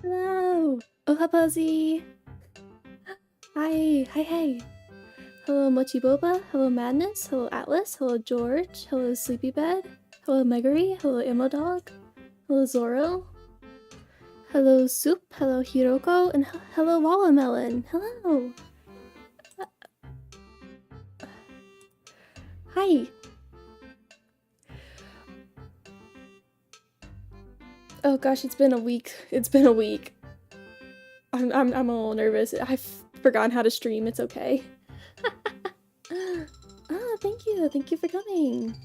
Hello! Oh, hi, Posey! Hi! Hi! Hello, Mochi Boba. Hello, Madness. Hello, Atlas. Hello, George. Hello, Sleepybed. Hello, Megari. Hello, Immodog. Hello, Zoro. Hello, Soup. Hello, Hiroko. And hello, Wallamelon. Hello! Hi! Oh gosh, it's been a week. It's been a week. I'm a little nervous. I've forgotten how to stream. It's okay. Ah, thank you. Thank you for coming.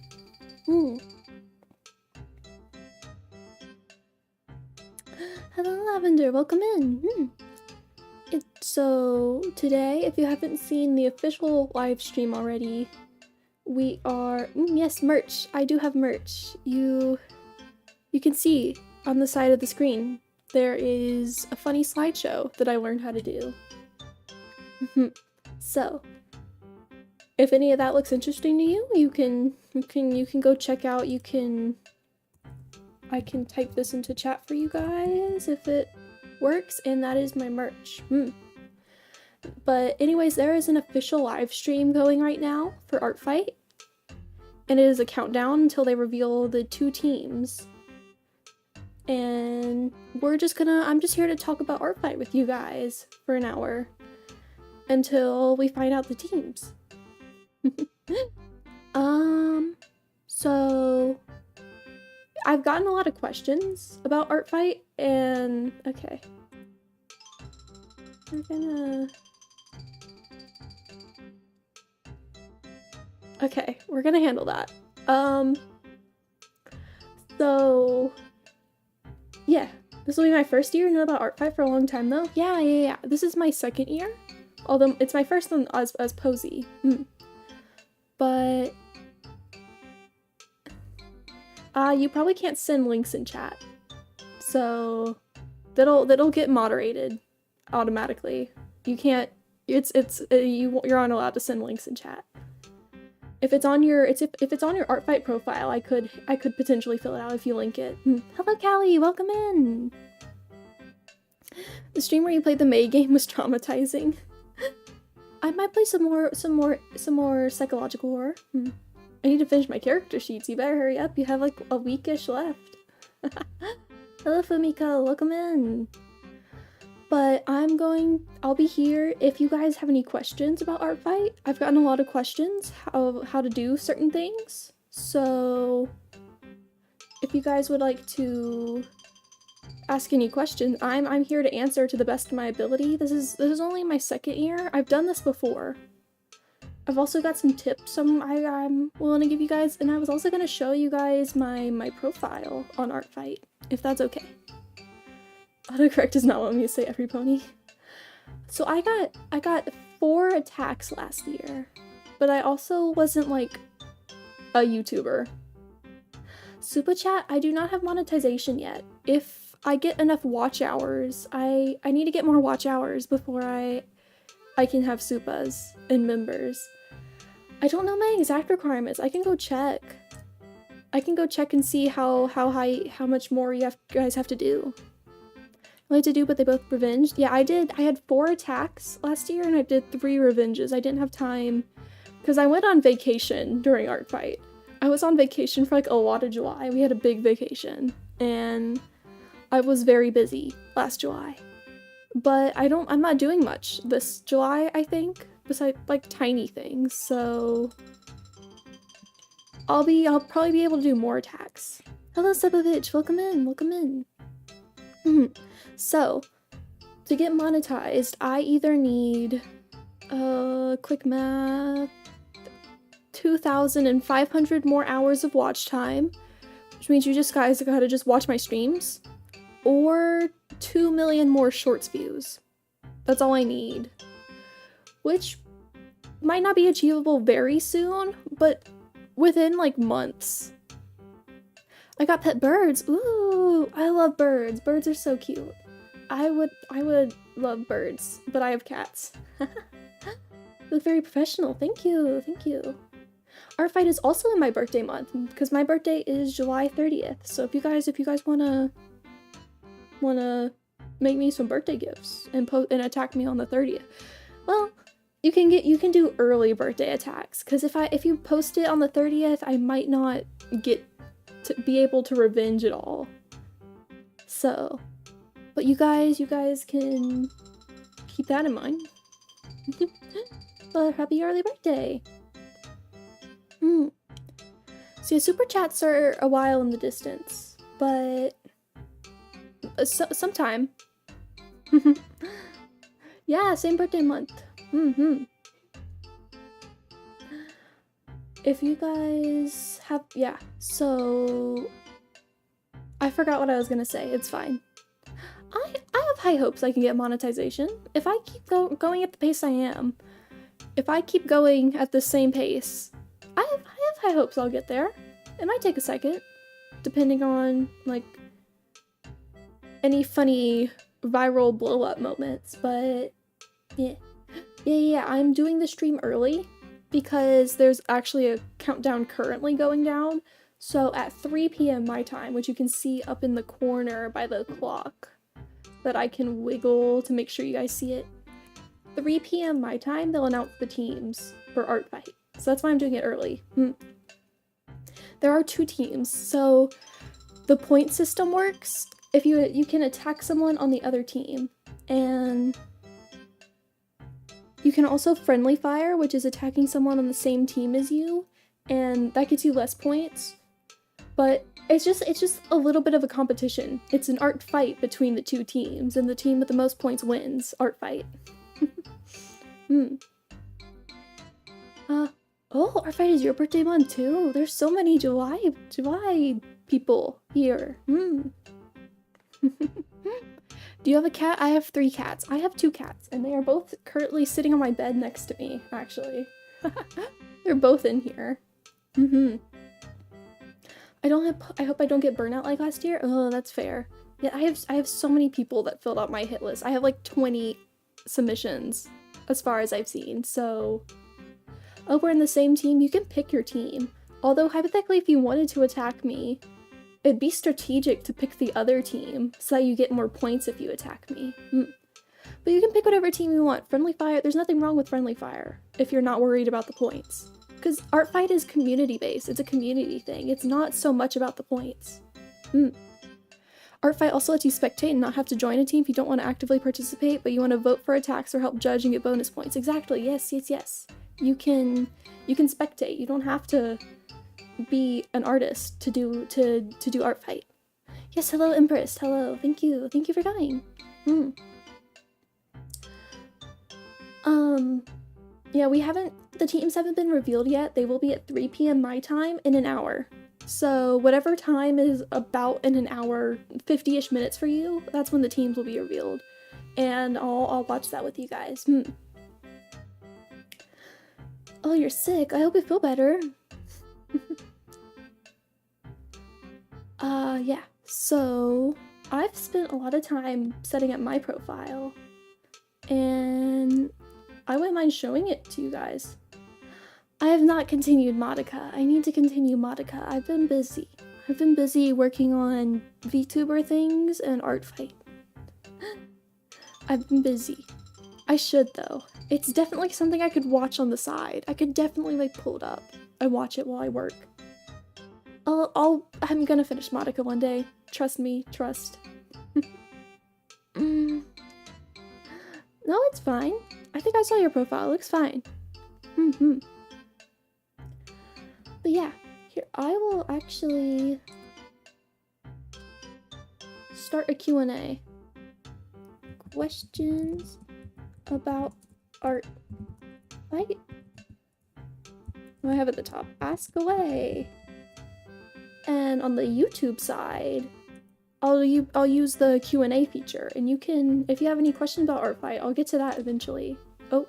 Hello, Lavender. Welcome in. So today, if you haven't seen the official live stream already, we are yes, merch. I do have merch. You can see on the side of the screen there is a funny slideshow that I learned how to do. So if any of that looks interesting to you, you can go check out. I can type this into chat for you guys if it works, and that is my merch. But anyways, there is an official live stream going right now for ArtFight, and it is a countdown until they reveal the 2 teams. And I'm just here to talk about ArtFight with you guys for an hour until we find out the teams. So I've gotten a lot of questions about ArtFight, and okay. We're gonna handle that. So yeah, this will be my first year. Know about ArtFight for a long time though. Yeah. This is my second year, although it's my first one as Posey. But you probably can't send links in chat, so that'll get moderated automatically. You can't. You're not allowed to send links in chat. If it's on your ArtFight profile, I could potentially fill it out if you link it. Hello, Callie. Welcome in. The stream where you played the May game was traumatizing. I might play some more psychological horror. I need to finish my character sheets. You better hurry up. You have like a weekish left. Hello, Fumiko. Welcome in. But I'll be here if you guys have any questions about ArtFight. I've gotten a lot of questions how to do certain things. So if you guys would like to ask any questions, I'm here to answer to the best of my ability. This is only my second year. I've done this before. I've also got some tips I'm willing to give you guys, and I was also going to show you guys my profile on ArtFight, if that's okay. Autocorrect does not want me to say every pony. So I got 4 attacks last year, but I also wasn't like a YouTuber. Super Chat, I do not have monetization yet. If I get enough watch hours, I need to get more watch hours before I can have supas and members. I don't know my exact requirements. I can go check. And see how much more you guys have to do. I like to do, but they both revenged. Yeah, I did. I had 4 attacks last year, and I did 3 revenges. I didn't have time because I went on vacation during ArtFight. I was on vacation for like a lot of July. We had a big vacation, and I was very busy last July. But I'm not doing much this July, I think, besides like tiny things. So I'll probably be able to do more attacks. Hello, Sebovich. Welcome in. So to get monetized, I either need quick math, 2,500 more hours of watch time, which means you guys gotta just watch my streams, or 2 million more shorts views. That's all I need. Which might not be achievable very soon, but within like months. I got pet birds. Ooh, I love birds. Birds are so cute. I would love birds, but I have cats. You look very professional. Thank you. ArtFight is also in my birthday month because my birthday is July 30th. So if you guys wanna make me some birthday gifts and attack me on the 30th. Well, you can do early birthday attacks, because if you post it on the 30th, I might not get to be able to revenge it all. So, but you guys can keep that in mind. But happy early birthday. So yeah, super chats are a while in the distance, but sometime. Yeah, same birthday month. If you guys have, yeah, so I forgot what I was gonna say. It's fine. I have high hopes I can get monetization. If I keep going at the pace I am, if I keep going at the same pace, I have high hopes I'll get there. It might take a second, depending on, like, any funny viral blow-up moments, but yeah, I'm doing the stream early because there's actually a countdown currently going down. So at 3 p.m. my time, which you can see up in the corner by the clock that I can wiggle to make sure you guys see it, 3 p.m. my time, they'll announce the teams for ArtFight. So that's why I'm doing it early. There are 2 teams, so the point system works. If you can attack someone on the other team, and you can also friendly fire, which is attacking someone on the same team as you, and that gets you less points. But it's just a little bit of a competition. It's an art fight between the 2 teams, and the team with the most points wins. Art fight. Oh, art fight is your birthday month too. There's so many July people here. Do you have a cat? I have 3 cats. I have 2 cats, and they are both currently sitting on my bed next to me, actually. They're both in here. I hope I don't get burnout like last year. Oh, that's fair. Yeah, I have so many people that filled out my hit list. I have like 20 submissions as far as I've seen, so... Oh, we're in the same team? You can pick your team. Although, hypothetically, if you wanted to attack me, it'd be strategic to pick the other team so that you get more points if you attack me. But you can pick whatever team you want. Friendly fire, there's nothing wrong with friendly fire if you're not worried about the points. Because ArtFight is community-based. It's a community thing. It's not so much about the points. ArtFight also lets you spectate and not have to join a team if you don't want to actively participate, but you want to vote for attacks or help judge and get bonus points. Exactly. Yes. You can spectate. You don't have to be an artist to do ArtFight. Yes, hello Empress. Hello. Thank you for coming. Yeah, the teams haven't been revealed yet. They will be at 3 p.m. my time in an hour. So whatever time is about in an hour, 50-ish minutes for you, that's when the teams will be revealed. And I'll watch that with you guys. Oh, you're sick. I hope you feel better. Yeah. So, I've spent a lot of time setting up my profile, and I wouldn't mind showing it to you guys. I have not continued Modica. I need to continue Modica. I've been busy. I've been busy working on VTuber things and ArtFight. I've been busy. I should, though. It's definitely something I could watch on the side. I could definitely, like, pull it up and watch it while I work. I'm gonna finish Modica one day. Trust me. Trust. No, it's fine. I think I saw your profile. It looks fine. But yeah, here, I will actually start a Q&A. Questions about art fight? What do I have at the top? Ask away. And on the YouTube side, I'll use the Q&A feature, and you can, if you have any questions about ArtFight, I'll get to that eventually. Oh.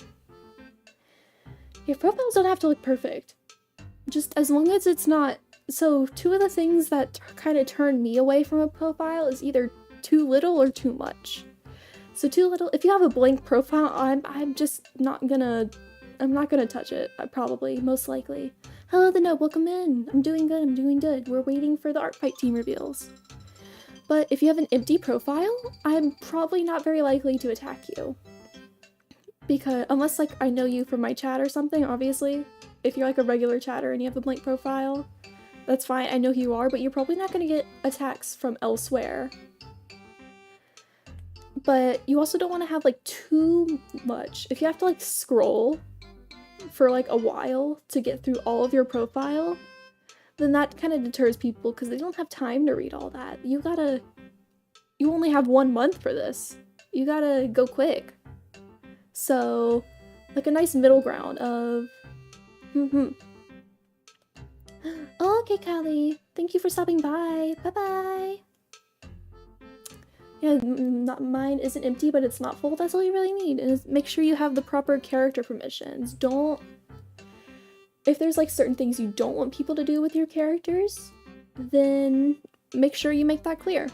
Your profiles don't have to look perfect. Just as long as it's not... So, 2 of the things that kind of turn me away from a profile is either too little or too much. So too little, if you have a blank profile, I'm just not gonna... I'm not gonna touch it, probably, most likely. Hello, the Note, welcome in! I'm doing good. We're waiting for the ArtFight team reveals. But if you have an empty profile, I'm probably not very likely to attack you. Because, unless like I know you from my chat or something, obviously. If you're like a regular chatter and you have a blank profile, that's fine, I know who you are, but you're probably not gonna get attacks from elsewhere. But you also don't want to have like too much. If you have to like scroll for like a while to get through all of your profile, then that kind of deters people because they don't have time to read all that. You only have 1 month for this. You gotta go quick. So, like a nice middle ground of, Oh, okay, Callie. Thank you for stopping by. Bye-bye. Yeah, mine isn't empty, but it's not full. That's all you really need. Is make sure you have the proper character permissions. If there's like certain things you don't want people to do with your characters, then make sure you make that clear.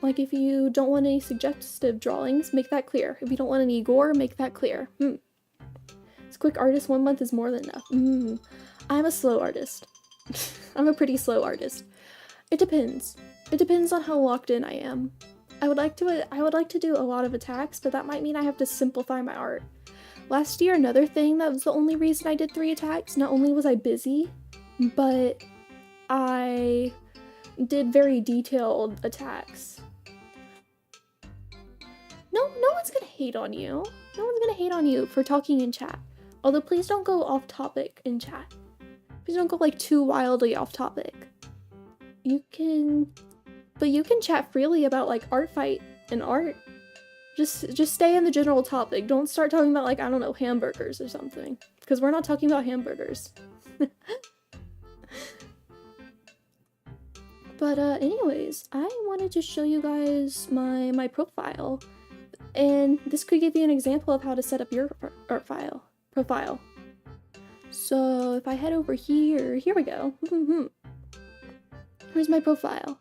Like if you don't want any suggestive drawings, make that clear. If you don't want any gore, make that clear. It's quick artist, 1 month is more than enough. I'm a slow artist. I'm a pretty slow artist. It depends. It depends on how locked in I am. I would like to do a lot of attacks, but that might mean I have to simplify my art. Last year, another thing that was the only reason I did 3 attacks, not only was I busy, but I did very detailed attacks. No one's gonna hate on you. No one's gonna hate on you for talking in chat. Although please don't go off topic in chat. Please don't go like too wildly off topic. You can chat freely about like ArtFight and art. Just stay in the general topic. Don't start talking about like, I don't know, hamburgers or something. Because we're not talking about hamburgers. But anyways, I wanted to show you guys my profile. And this could give you an example of how to set up your profile. So if I head over here we go. Here's my profile.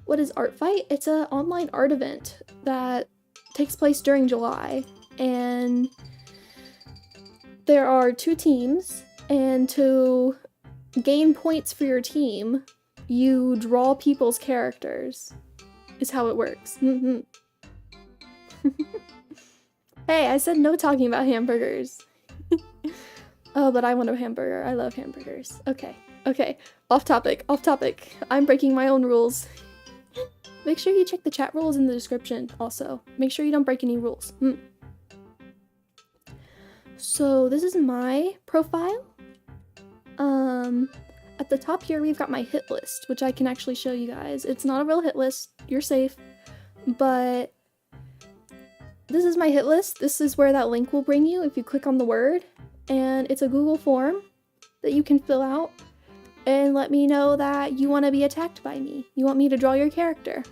What is ArtFight? It's an online art event that takes place during July, and there are 2 teams, and to gain points for your team, you draw people's characters, is how it works. Hey, I said no talking about hamburgers. Oh, but I want a hamburger. I love hamburgers. Okay. Off topic. I'm breaking my own rules. Make sure you check the chat rules in the description also. Make sure you don't break any rules. So this is my profile. At the top here we've got my hit list, which I can actually show you guys. It's not a real hit list, you're safe, but this is my hit list. This is where that link will bring you if you click on the word, and it's a Google form that you can fill out and let me know that you want to be attacked by me. You want me to draw your character.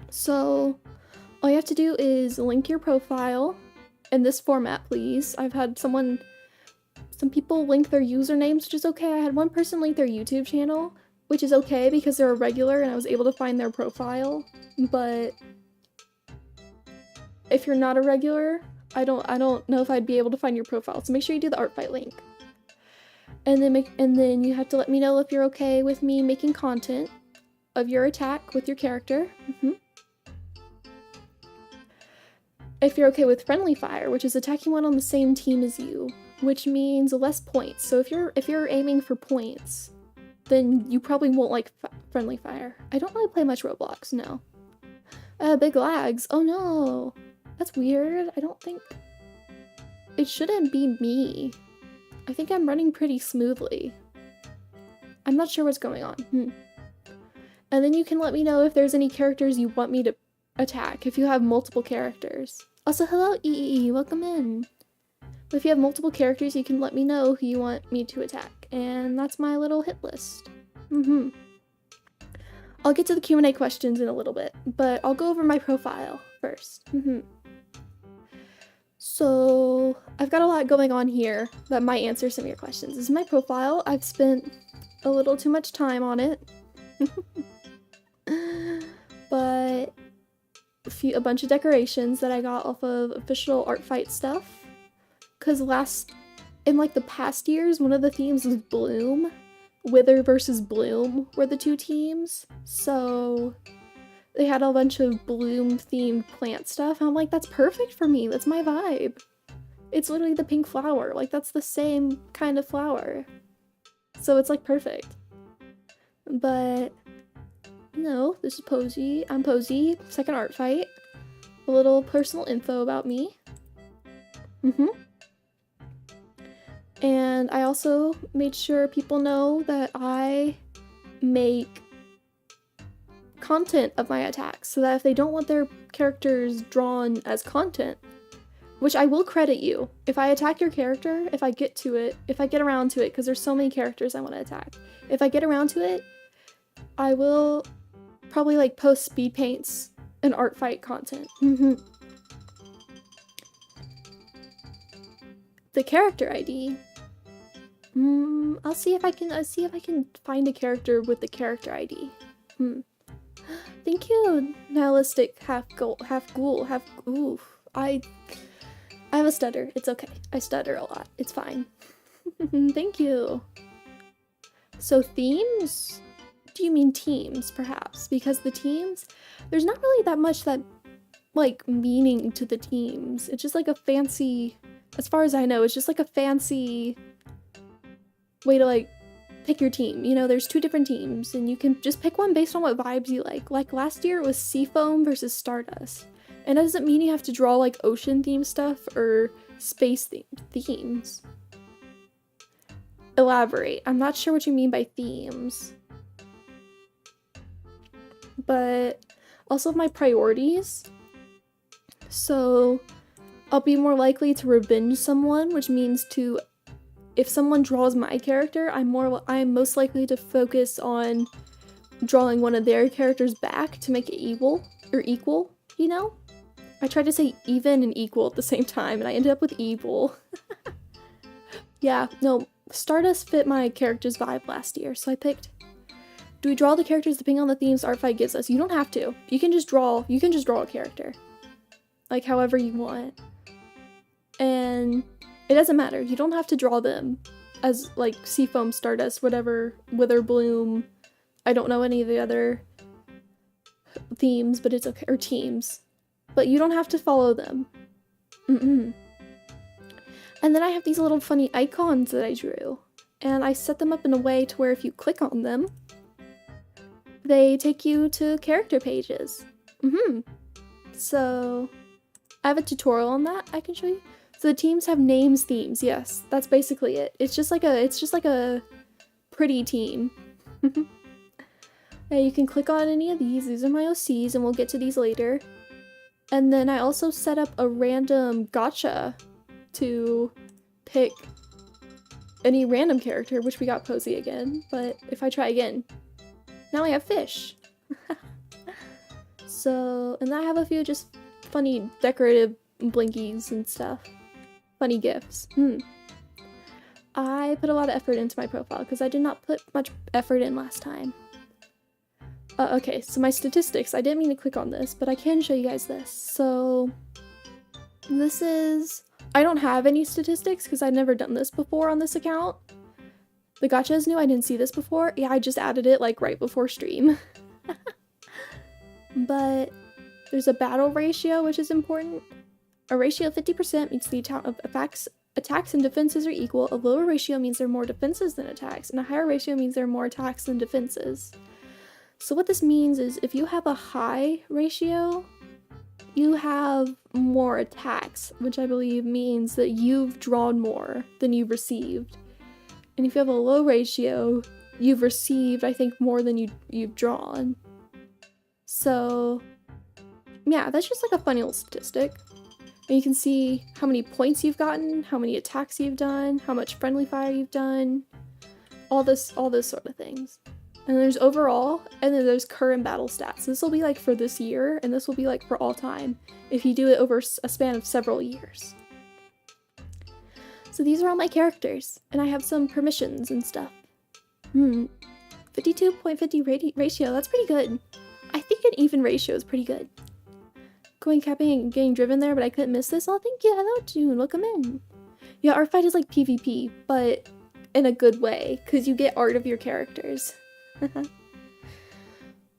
So all you have to do is link your profile in this format, please. I've had some people link their usernames, which is okay. I had one person link their YouTube channel, which is okay because they're a regular and I was able to find their profile. But if you're not a regular, I don't know if I'd be able to find your profile. So make sure you do the ArtFight link. And then you have to let me know if you're okay with me making content of your attack with your character. If you're okay with friendly fire, which is attacking one on the same team as you, which means less points. So if you're aiming for points, then you probably won't like friendly fire. I don't really play much Roblox, no. Big lags. Oh no, that's weird. I don't think it shouldn't be me. I think I'm running pretty smoothly. I'm not sure what's going on. And then you can let me know if there's any characters you want me to attack, if you have multiple characters. Also, hello EEE, welcome in. But if you have multiple characters, you can let me know who you want me to attack. And that's my little hit list. I'll get to the Q&A questions in a little bit, but I'll go over my profile first. So I've got a lot going on here that might answer some of your questions. This is my profile. I've spent a little too much time on it. But a bunch of decorations that I got off of official ArtFight stuff. Because in like the past years, one of the themes was Bloom. Wither versus Bloom were the two teams. So they had a bunch of bloom themed plant stuff. And I'm like, that's perfect for me. That's my vibe. It's literally the pink flower. Like, that's the same kind of flower. So it's like perfect. But no, this is Posey. I'm Posey, second art fight. A little personal info about me. And I also made sure people know that I make content of my attacks, so that if they don't want their characters drawn as content, which I will credit you, if I attack your character, if I get to it, if I get around to it, because there's so many characters I want to attack, if I get around to it, I will probably like post speed paints and art fight content. The character ID. I'll see if I can find a character with the character ID. Thank you, nihilistic half ghoul. I have a stutter. It's okay. I stutter a lot. It's fine. Thank you. So themes? Do you mean teams, perhaps? Because the teams, there's not really that much that, like, meaning to the teams. It's just like a fancy, as far as I know, it's just like a fancy way to, like, pick your team. You know, there's two different teams, and you can just pick one based on what vibes you like. Like, last year it was Seafoam versus Stardust. And that doesn't mean you have to draw, like, ocean-themed stuff or space-themed themes. Elaborate. I'm not sure what you mean by themes. But also my priorities. So I'll be more likely to revenge someone, which means to, if someone draws my character, I'm most likely to focus on drawing one of their characters back to make it equal, you know? I tried to say even and equal at the same time, and I ended up with evil. Yeah, no, Stardust fit my character's vibe last year, so I picked, do we draw the characters depending on the themes ArtFight gives us? You don't have to. You can just draw a character. Like, however you want. And it doesn't matter. You don't have to draw them as, like, Seafoam, Stardust, whatever, Wither, Bloom. I don't know any of the other themes, but it's okay, or teams. But you don't have to follow them. And then I have these little funny icons that I drew. And I set them up in a way to where if you click on them, they take you to character pages. So I have a tutorial on that I can show you. So the teams have names, themes. Yes, that's basically it. It's just like a pretty team. Now you can click on any of these. These are my OCs, and we'll get to these later. And then I also set up a random gacha to pick any random character, which we got Posey again. But if I try again, now I have fish. So, and I have a few just funny decorative blinkies and stuff. Funny gifts. I put a lot of effort into my profile because I did not put much effort in last time. Okay, so my statistics. I didn't mean to click on this, but I can show you guys this. So this is, I don't have any statistics because I've never done this before on this account. The gacha is new. I didn't see this before. Yeah, I just added it like right before stream. But there's a battle ratio, which is important. A ratio of 50% means the amount of attacks and defenses are equal. A lower ratio means there are more defenses than attacks, and a higher ratio means there are more attacks than defenses. So what this means is if you have a high ratio, you have more attacks, which I believe means that you've drawn more than you've received. And if you have a low ratio, you've received, I think, more than you've drawn. So yeah, that's just like a funny little statistic. And you can see how many points you've gotten, how many attacks you've done, how much friendly fire you've done, all this sort of things. And there's overall, and then there's current battle stats. This will be like for this year, and this will be like for all time, if you do it over a span of several years. So these are all my characters, and I have some permissions and stuff. 52.50 ratio, that's pretty good. I think an even ratio is pretty good. Going capping and getting driven there, but I couldn't miss this. Oh, thank you. Hello, June. Welcome in. Yeah, ArtFight is like PvP, but in a good way, because you get art of your characters.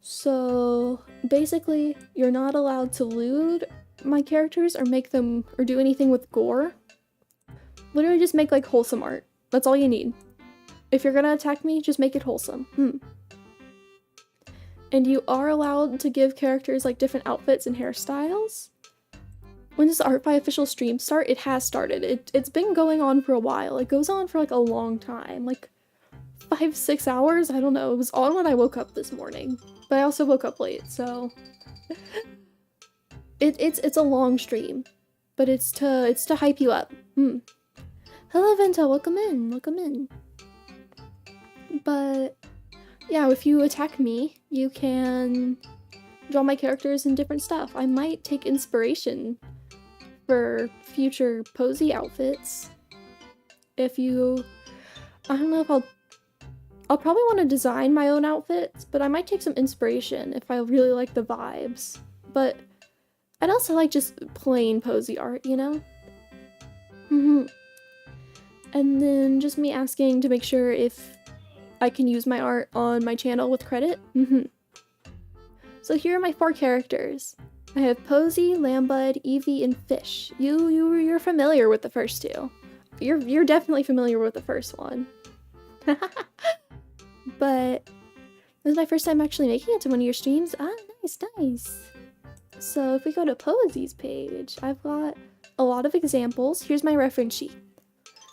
So basically, you're not allowed to lewd my characters or make them or do anything with gore. Literally just make like wholesome art. That's all you need. If you're gonna attack me, just make it wholesome. And you are allowed to give characters like different outfits and hairstyles. When does the ArtFight official stream start? It has started. It's been going on for a while. It goes on for like a long time. Like 5-6 hours? I don't know. It was on when I woke up this morning. But I also woke up late, so it's a long stream. But it's to hype you up. Hello Venta, welcome in, welcome in. But yeah, if you attack me, you can draw my characters in different stuff. I might take inspiration for future Posey outfits. If you, I don't know if I'll probably want to design my own outfits, but I might take some inspiration if I really like the vibes. But I'd also like just plain Posey art, you know? And then just me asking to make sure if I can use my art on my channel with credit. So here are my 4 characters. I have Posey, Lambud, Evie, and Fish. You're familiar with the first 2. You're definitely familiar with the first one. But this is my first time actually making it to one of your streams. Ah, nice. So if we go to Posey's page, I've got a lot of examples. Here's my reference sheet,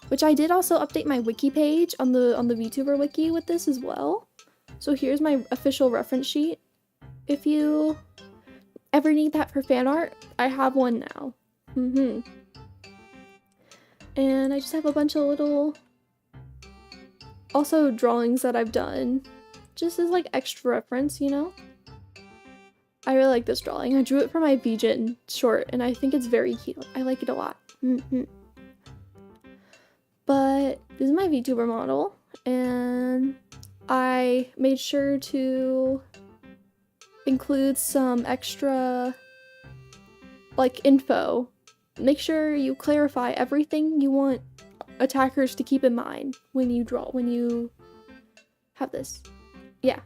which I did also update my wiki page on the VTuber wiki with this as well. So here's my official reference sheet. If you ever need that for fan art, I have one now. And I just have a bunch of little also drawings that I've done just as like extra reference, you know? I really like this drawing. I drew it for my VGen short and I think it's very cute. I like it a lot. But this is my VTuber model and I made sure to include some extra like info. Make sure you clarify everything you want attackers to keep in mind when you draw, when you have this. Yeah.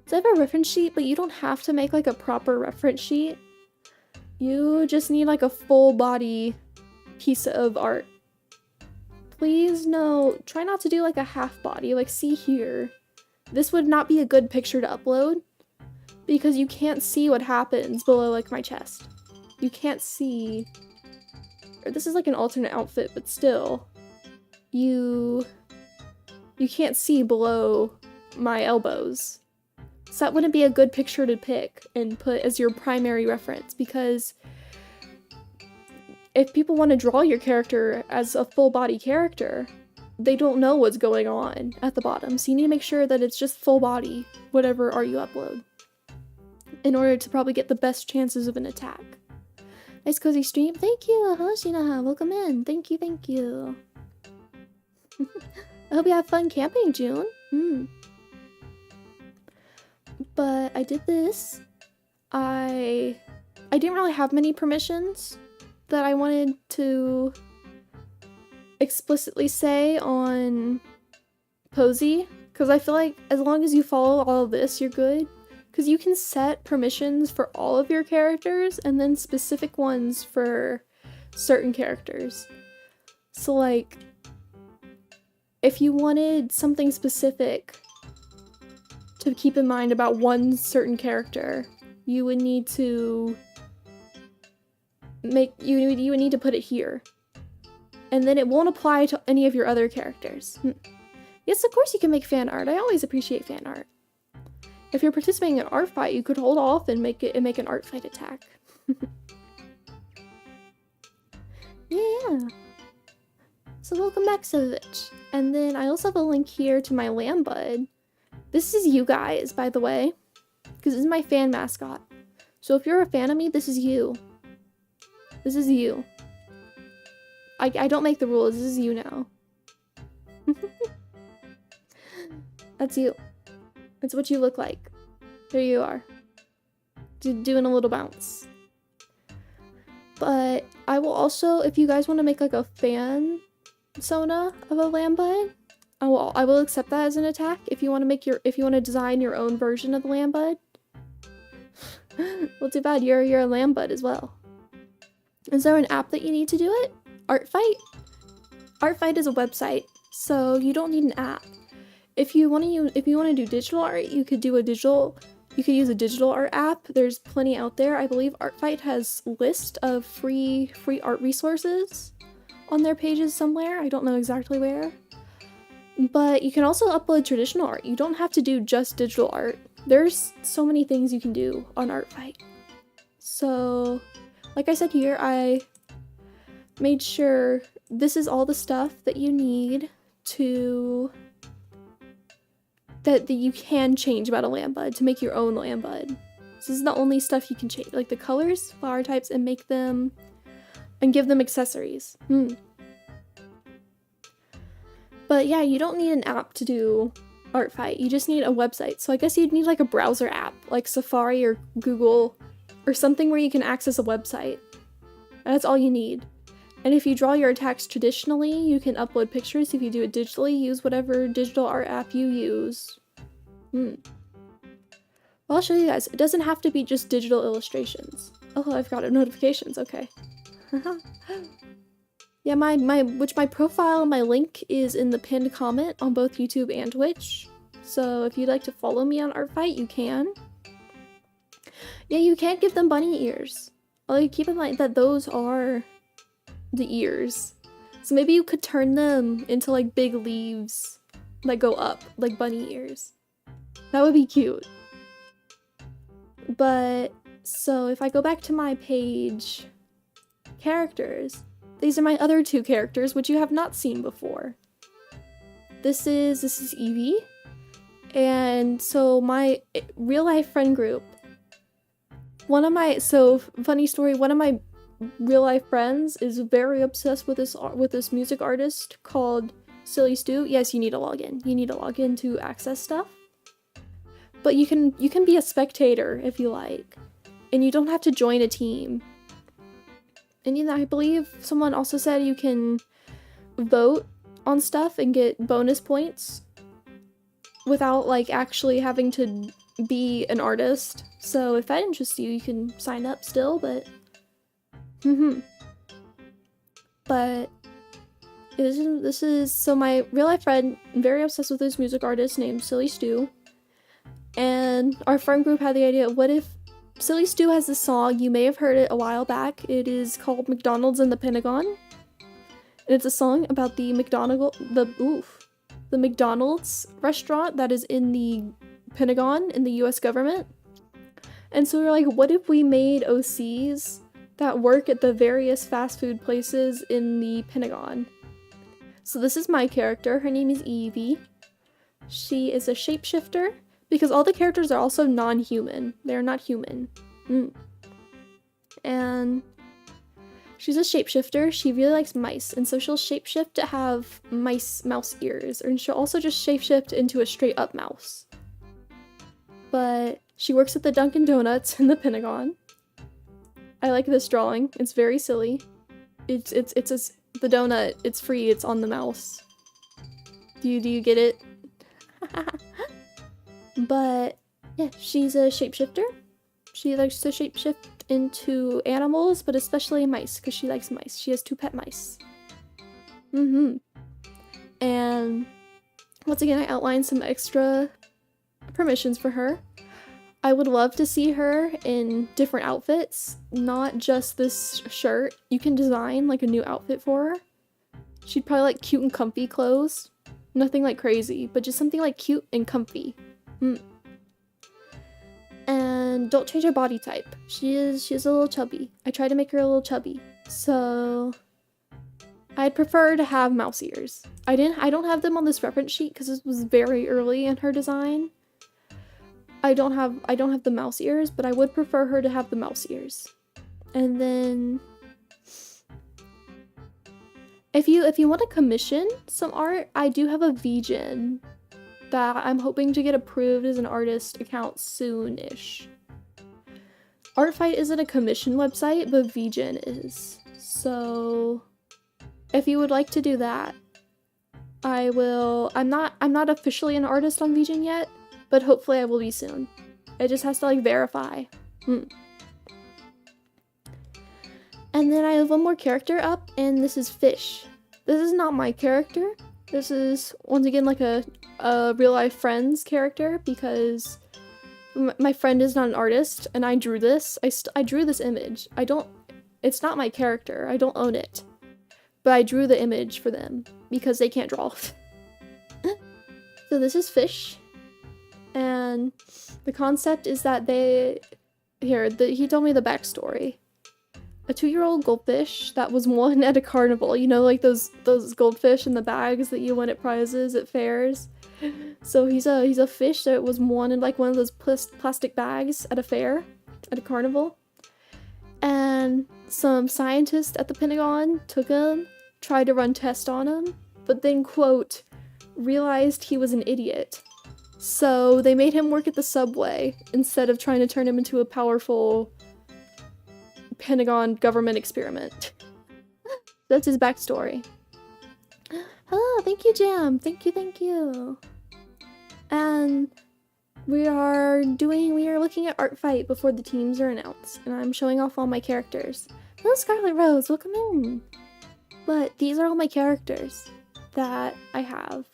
So I have a reference sheet, but you don't have to make like a proper reference sheet. You just need like a full body piece of art. Please try not to do like a half body, like see here. This would not be a good picture to upload because you can't see what happens below like my chest. You can't see, or this is like an alternate outfit, but still, you can't see below my elbows. So that wouldn't be a good picture to pick and put as your primary reference, because if people want to draw your character as a full body character, they don't know what's going on at the bottom. So you need to make sure that it's just full body, whatever art you upload, in order to probably get the best chances of an attack. Nice cozy stream. Thank you. Hello Shina. Welcome in. Thank you. I hope you have fun camping, June. But I did this. I didn't really have many permissions that I wanted to explicitly say on Posey, because I feel like as long as you follow all of this, you're good. Because you can set permissions for all of your characters and then specific ones for certain characters. So like, if you wanted something specific to keep in mind about one certain character, you would need to you would need to put it here. And then it won't apply to any of your other characters. Yes, of course you can make fan art. I always appreciate fan art. If you're participating in ArtFight, you could hold off and make an ArtFight attack. Yeah. So welcome back, Savage. And then I also have a link here to my Lambud. This is you guys, by the way, because this is my fan mascot. So if you're a fan of me, this is you. This is you. I don't make the rules. This is you now. That's you. That's what you look like. There you are. Doing a little bounce. But I will also, if you guys want to make like a fan persona of a lamb bud. I will accept that as an attack if you want to if you want to design your own version of the lamb bud. Well, too bad, you're a lamb bud as well. Is there an app that you need to do it? ArtFight? ArtFight is a website, so you don't need an app. If you want to do digital art, you could use a digital art app. There's plenty out there. I believe ArtFight has a list of free art resources on their pages somewhere. I don't know exactly where. But you can also upload traditional art. You don't have to do just digital art. There's so many things you can do on ArtFight. So, like I said here, I made sure this is all the stuff that you need that you can change about a lamb bud to make your own lamb bud. This is the only stuff you can change, like the colors, flower types, and give them accessories. But yeah, you don't need an app to do ArtFight. You just need a website. So I guess you'd need like a browser app, like Safari or Google, or something where you can access a website. That's all you need. And if you draw your attacks traditionally, you can upload pictures. If you do it digitally, use whatever digital art app you use. Well, I'll show you guys. It doesn't have to be just digital illustrations. Oh, I've got notifications. Okay. Yeah, my profile, my link is in the pinned comment on both YouTube and Twitch. So if you'd like to follow me on ArtFight, you can. Yeah, you can't give them bunny ears. Like, keep in mind that those are the ears. So maybe you could turn them into like big leaves that go up, like bunny ears. That would be cute. But, so if I go back to my page, characters, these are my other two characters, which you have not seen before. This is Evie. And so my real life friend group, funny story, one of my real life friends is very obsessed with this music artist called Silly Stu. Yes, you need a login. You need a login to access stuff. But you can be a spectator if you like. And you don't have to join a team. And I believe someone also said you can vote on stuff and get bonus points without like actually having to be an artist. So if that interests you, you can sign up still, but but this is so my real life friend, very obsessed with this music artist named Silly Stu. And our friend group had the idea, what if Silly Stu has this song, you may have heard it a while back. It is called McDonald's in the Pentagon. And it's a song about the McDonald's restaurant that is in the Pentagon in the US government. And so we're like, what if we made OCs that work at the various fast food places in the Pentagon? So this is my character. Her name is Evie. She is a shapeshifter. Because all the characters are also non-human. They're not human. And she's a shapeshifter. She really likes mice. And so she'll shapeshift to have mouse ears. And she'll also just shapeshift into a straight up mouse. But she works at the Dunkin' Donuts in the Pentagon. I like this drawing. It's very silly. The donut, it's free, it's on the mouse. Do you get it? But yeah, she's a shapeshifter. She likes to shapeshift into animals, but especially mice, because she likes mice. She has 2 pet mice. And once again, I outlined some extra permissions for her. I would love to see her in different outfits, not just this shirt. You can design like a new outfit for her. She'd probably like cute and comfy clothes. Nothing like crazy, but just something like cute and comfy. And don't change her body type. She's a little chubby. I tried to make her a little chubby. So I'd prefer to have mouse ears. I don't have them on this reference sheet because this was very early in her design. I don't have the mouse ears, but I would prefer her to have the mouse ears. And then if you want to commission some art, I do have a VGen that I'm hoping to get approved as an artist account soon-ish. ArtFight isn't a commission website, but VGen is. So if you would like to do that, I'm not officially an artist on VJing yet, but hopefully I will be soon. It just has to like verify. And then I have one more character up, and this is Fish. This is not my character. This is, once again, like a real-life friend's character, because my friend is not an artist, and I drew this. I drew this image. It's not my character. I don't own it. But I drew the image for them, because they can't draw. So this is Fish. And the concept is that he told me the backstory. A 2-year-old goldfish that was won at a carnival. You know, like those goldfish in the bags that you win at prizes at fairs. So he's a fish that was won in like one of those plastic bags at a fair, at a carnival. And some scientists at the Pentagon took him, tried to run tests on him, but then, quote, realized he was an idiot. So they made him work at the subway instead of trying to turn him into a powerful Pentagon government experiment. That's his backstory. Hello, thank you, Jam. Thank you. And we are looking at ArtFight before the teams are announced, and I'm showing off all my characters. Hello, Scarlet Rose, welcome in. But these are all my characters that I have,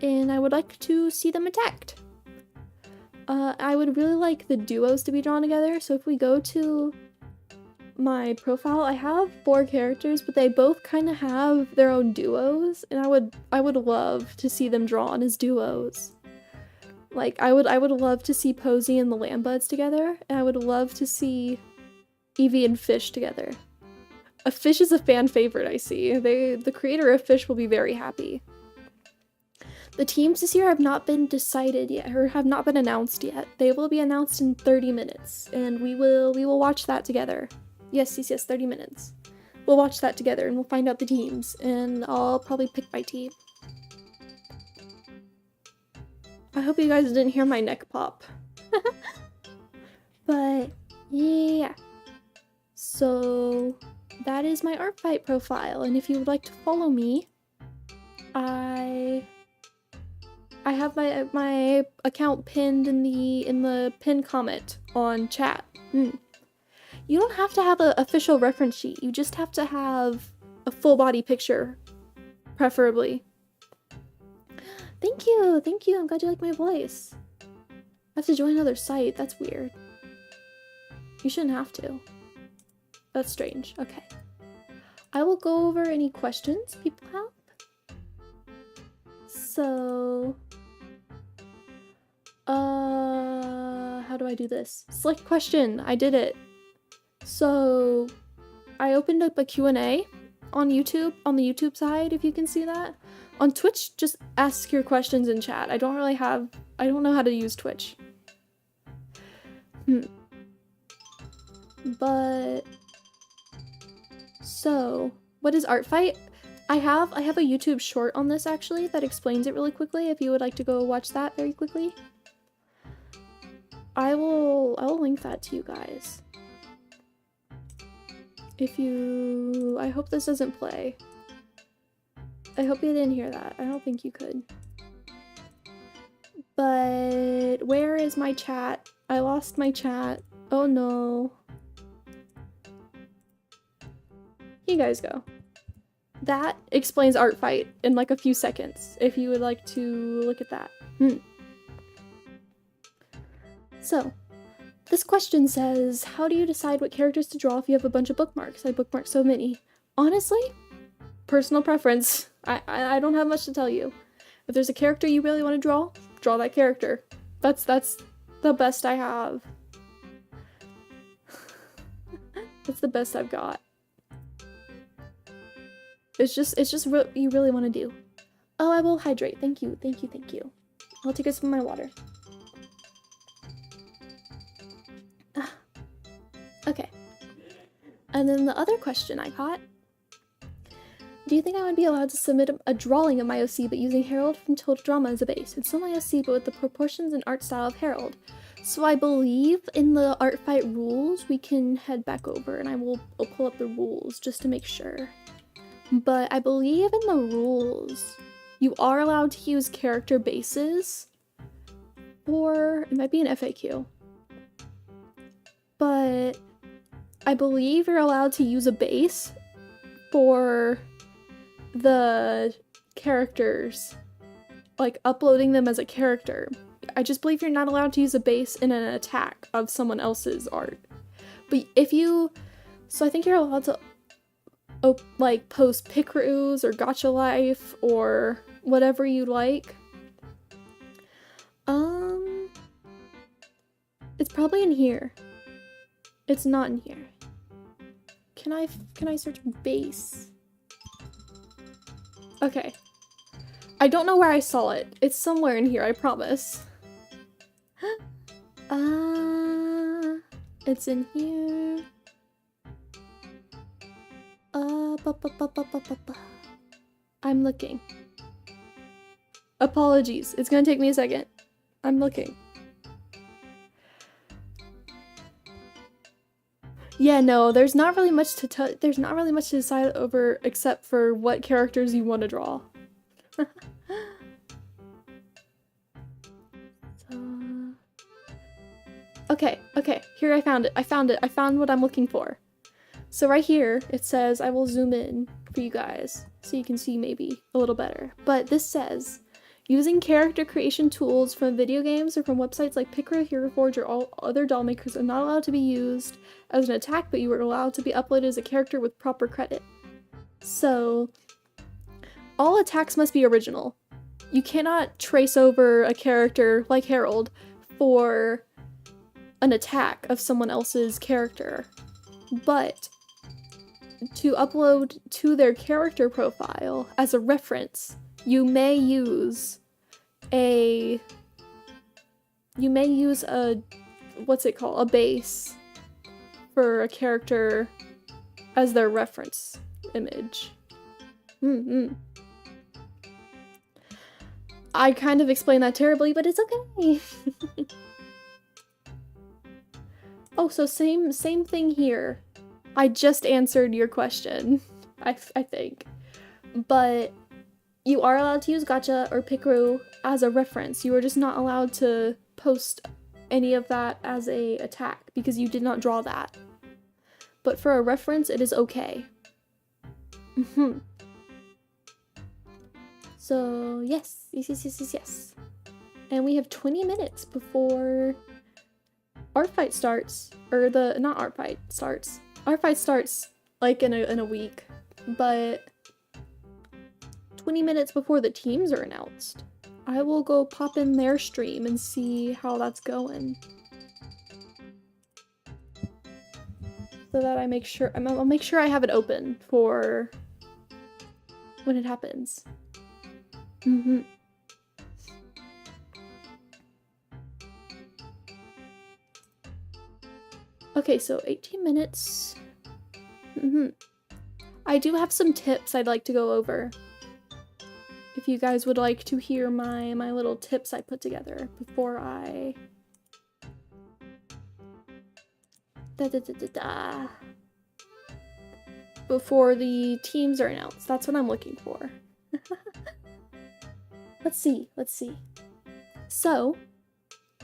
and I would like to see them attacked. I would really like the duos to be drawn together, so if we go to my profile, I have 4 characters, but they both kind of have their own duos, and I would love to see them drawn as duos. Like, I would love to see Posey and the Lambuds together, and I would love to see Evie and Fish together. A Fish is a fan favorite, I see. The creator of Fish will be very happy. The teams this year have not been decided yet, or have not been announced yet. They will be announced in 30 minutes, and we will watch that together. Yes, 30 minutes. We'll watch that together, and we'll find out the teams, and I'll probably pick my team. I hope you guys didn't hear my neck pop. But, yeah. So, that is my ArtFight profile, and if you would like to follow me, I have my account pinned in the pinned comment on chat. You don't have to have an official reference sheet. You just have to have a full body picture, preferably. Thank you. I'm glad you like my voice. I have to join another site. That's weird. You shouldn't have to. That's strange. Okay. I will go over any questions people have. So, how do I do this? Select question. I did it. So, I opened up a Q&A on YouTube, on the YouTube side, if you can see that. On Twitch, just ask your questions in chat. I don't know how to use Twitch. But, so, what is ArtFight? I have a YouTube short on this, actually, that explains it really quickly, if you would like to go watch that very quickly. I will link that to you guys. I hope this doesn't play. I hope you didn't hear that. I don't think you could. But where is my chat? I lost my chat. Oh no. Here you guys go. That explains ArtFight in like a few seconds, if you would like to look at that. So, this question says, how do you decide what characters to draw if you have a bunch of bookmarks? I bookmarked so many. Honestly, personal preference. I don't have much to tell you. If there's a character you really want to draw that character. That's the best I have. That's the best I've got. It's just what you really want to do. Oh, I will hydrate. Thank you. I'll take a sip of my water. Okay. And then the other question I got. Do you think I would be allowed to submit a drawing of my OC but using Harold from Total Drama as a base? It's still my OC but with the proportions and art style of Harold. So I believe in the ArtFight rules, we can head back over and I'll pull up the rules just to make sure. But I believe in the rules, You are allowed to use character bases, or it might be an FAQ. But I believe you're allowed to use a base for the characters, like uploading them as a character. I just believe you're not allowed to use a base in an attack of someone else's art. But if you, so I think you're allowed to like post picroos or gacha life or whatever you like. It's probably in here. It's not in here. Can I search base? Okay. I don't know where I saw it. It's somewhere in here, I promise. It's in here. I'm looking. Apologies. It's gonna take me a second. I'm looking. Yeah, no, there's not really much to decide over except for what characters you want to draw. Okay, here I found it. I found what I'm looking for. So right here, it says, I will zoom in for you guys so you can see maybe a little better. But this says, using character creation tools from video games or from websites like Picro, Hero Forge, or all other doll makers are not allowed to be used as an attack, but you are allowed to be uploaded as a character with proper credit. So, all attacks must be original. You cannot trace over a character like Harold for an attack of someone else's character. But to upload to their character profile as a reference, you may use a what's it called? A base for a character as their reference image. I kind of explained that terribly, but it's okay. Oh, so same thing here. I just answered your question, I think. But you are allowed to use gacha or picro as a reference. You are just not allowed to post any of that as a attack because you did not draw that. But for a reference, it is okay. So, yes. And we have 20 minutes before ArtFight starts. Or not ArtFight starts. ArtFight starts, like, in a week. But 20 minutes before the teams are announced. I will go pop in their stream and see how that's going. So that I'll make sure I have it open for when it happens. Okay, so 18 minutes. I do have some tips I'd like to go over. If you guys would like to hear my little tips I put together before I... Before the teams are announced. That's what I'm looking for. Let's see. So,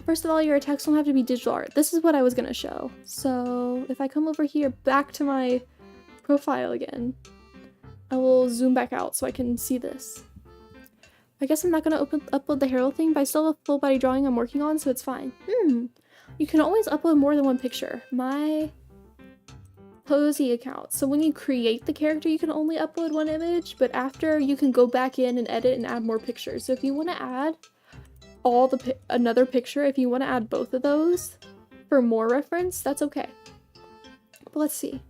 first of all, your attacks don't have to be digital art. This is what I was gonna show. So, if I come over here back to my profile again, I will zoom back out so I can see this. I guess I'm not gonna upload the Harold thing, but I still have a full body drawing I'm working on, so it's fine. You can always upload more than one picture. My Posey account. So when you create the character, you can only upload one image, but after you can go back in and edit and add more pictures. So if you want to add another picture, if you want to add both of those for more reference, that's okay. But let's see.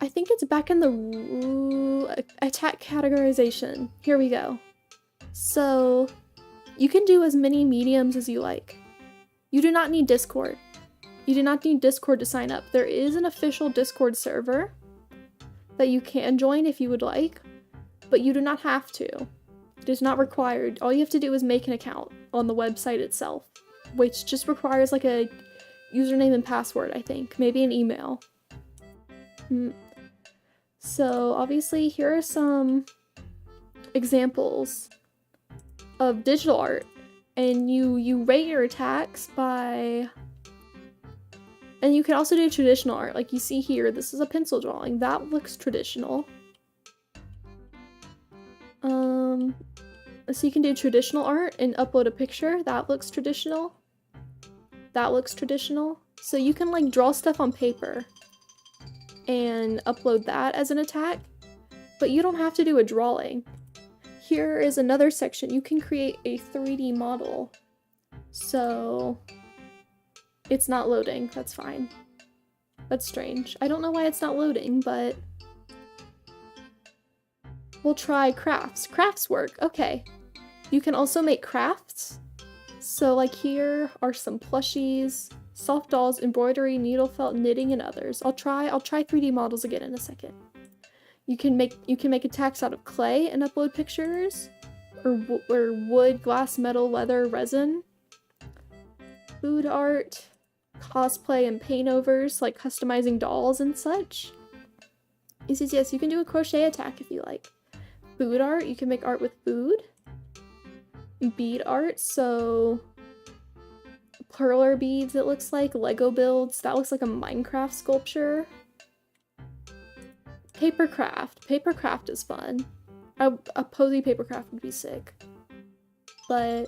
I think it's back in the attack categorization. Here we go. So you can do as many mediums as you like. You do not need Discord. You do not need Discord to sign up. There is an official Discord server that you can join if you would like, but you do not have to. It is not required. All you have to do is make an account on the website itself, which just requires like a username and password, I think. Maybe an email. So obviously here are some examples of digital art, and you rate your attacks by, and you can also do traditional art, like you see here. This is a pencil drawing. That looks traditional. So you can do traditional art and upload a picture. That looks traditional. That looks traditional. So you can like draw stuff on paper and upload that as an attack, but you don't have to do a drawing. Here is another section. You can create a 3D model. So it's not loading. That's fine. That's strange. I don't know why it's not loading, but we'll try crafts. Crafts work. Okay. You can also make crafts. So like here are some plushies, soft dolls, embroidery, needle felt, knitting, and others. I'll try 3D models again in a second. You can make attacks out of clay and upload pictures, or wood, glass, metal, leather, resin. Food art, cosplay, and paint overs, like customizing dolls and such. Yes, you can do a crochet attack if you like. Food art, you can make art with food. Bead art, so perler beads, it looks like. Lego builds, that looks like a Minecraft sculpture. Papercraft. Papercraft is fun. A Posey papercraft would be sick. But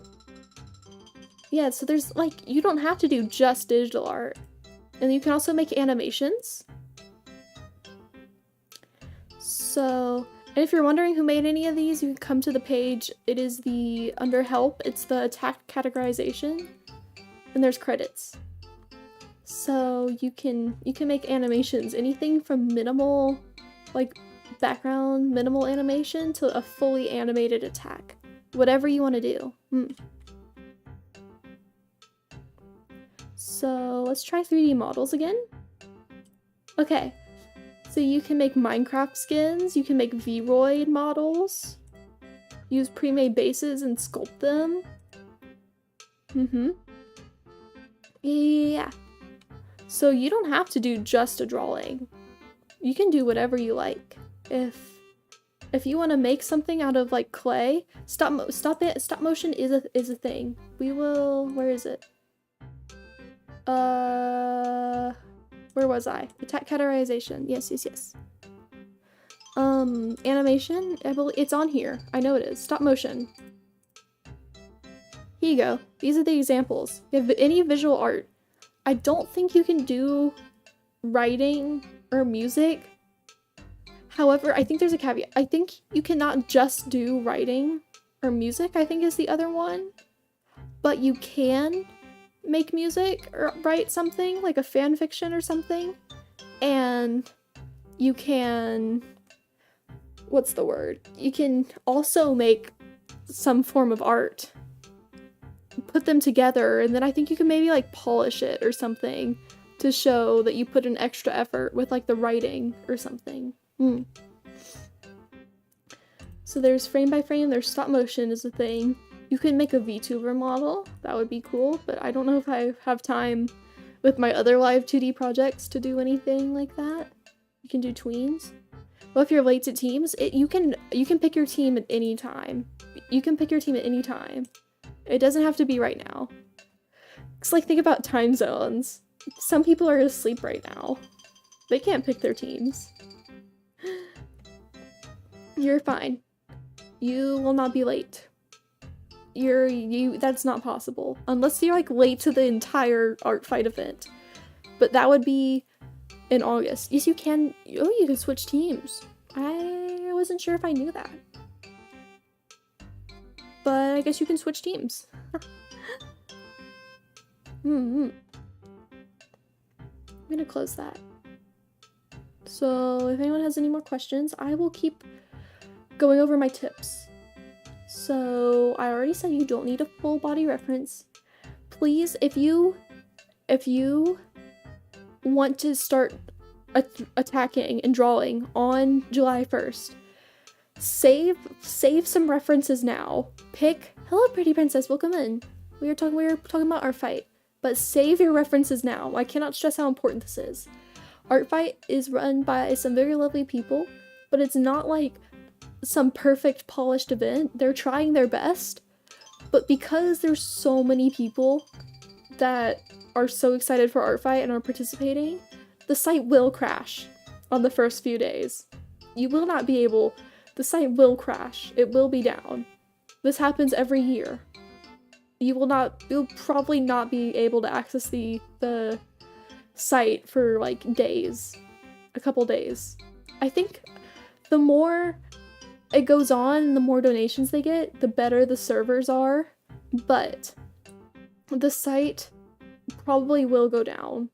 yeah, so there's like, you don't have to do just digital art. And you can also make animations. So, and if you're wondering who made any of these, you can come to the page. It is the, under help, it's the attack categorization. And there's credits. So you can make animations, anything from minimal, like background minimal animation to a fully animated attack. Whatever you want to do. So let's try 3D models again. Okay, so you can make Minecraft skins, you can make Vroid models, use pre-made bases and sculpt them. Yeah. So you don't have to do just a drawing. You can do whatever you like. If you want to make something out of like clay, stop motion is a thing. We will, where is it? Where was I? Attack categorization. Yes. Animation, I believe it's on here. I know it is. Stop motion. Here you go. These are the examples. If you have any visual art, I don't think you can do writing or music. However, I think there's a caveat. I think you cannot just do writing or music, I think is the other one. But you can make music or write something, like a fan fiction or something. And you can, what's the word? You can also make some form of art. Put them together, and then I think you can maybe like polish it or something to show that you put an extra effort with like the writing or something. So there's frame by frame, there's stop motion is a thing. You can make a VTuber model, that would be cool, but I don't know if I have time with my other live 2D projects to do anything like that. You can do tweens. Well, if you're late to teams, you can pick your team at any time. You can pick your team at any time. It doesn't have to be right now. It's like, think about time zones. Some people are asleep right now. They can't pick their teams. You're fine. You will not be late. That's not possible. Unless you're like late to the entire ArtFight event. But that would be in August. Yes, you can. Oh, you can switch teams. I wasn't sure if I knew that. But I guess you can switch teams. I'm gonna close that. So if anyone has any more questions, I will keep going over my tips. So I already said you don't need a full body reference. Please, if you want to start attacking and drawing on July 1st, save some references now. Pick, hello pretty princess, welcome in. We were talking about ArtFight, but save your references now. I cannot stress how important this is. ArtFight is run by some very lovely people, but it's not like some perfect polished event. They're trying their best, but because there's so many people that are so excited for ArtFight and are participating, the site will crash on the first few days. You will not be able, the site will crash. It will be down. This happens every year. You'll probably not be able to access the site for like days, a couple days. I think the more it goes on, the more donations they get, the better the servers are, but the site probably will go down.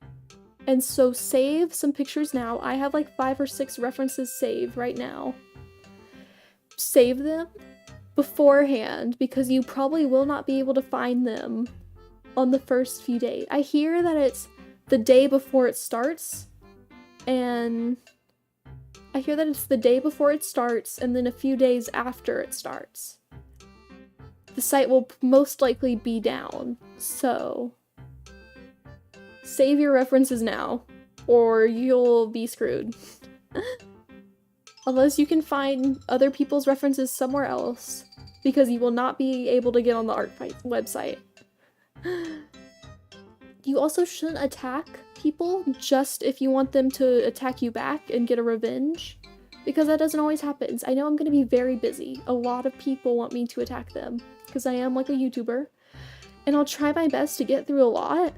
And so save some pictures now. I have like 5 or 6 references saved right now. Save them beforehand because you probably will not be able to find them on the first few days. I hear that it's the day before it starts, and I hear that it's the day before it starts and then a few days after it starts. The site will most likely be down, so save your references now or you'll be screwed. Unless you can find other people's references somewhere else, because you will not be able to get on the ArtFight website. You also shouldn't attack people just if you want them to attack you back and get a revenge, because that doesn't always happen. I know I'm going to be very busy. A lot of people want me to attack them, because I am like a YouTuber, and I'll try my best to get through a lot,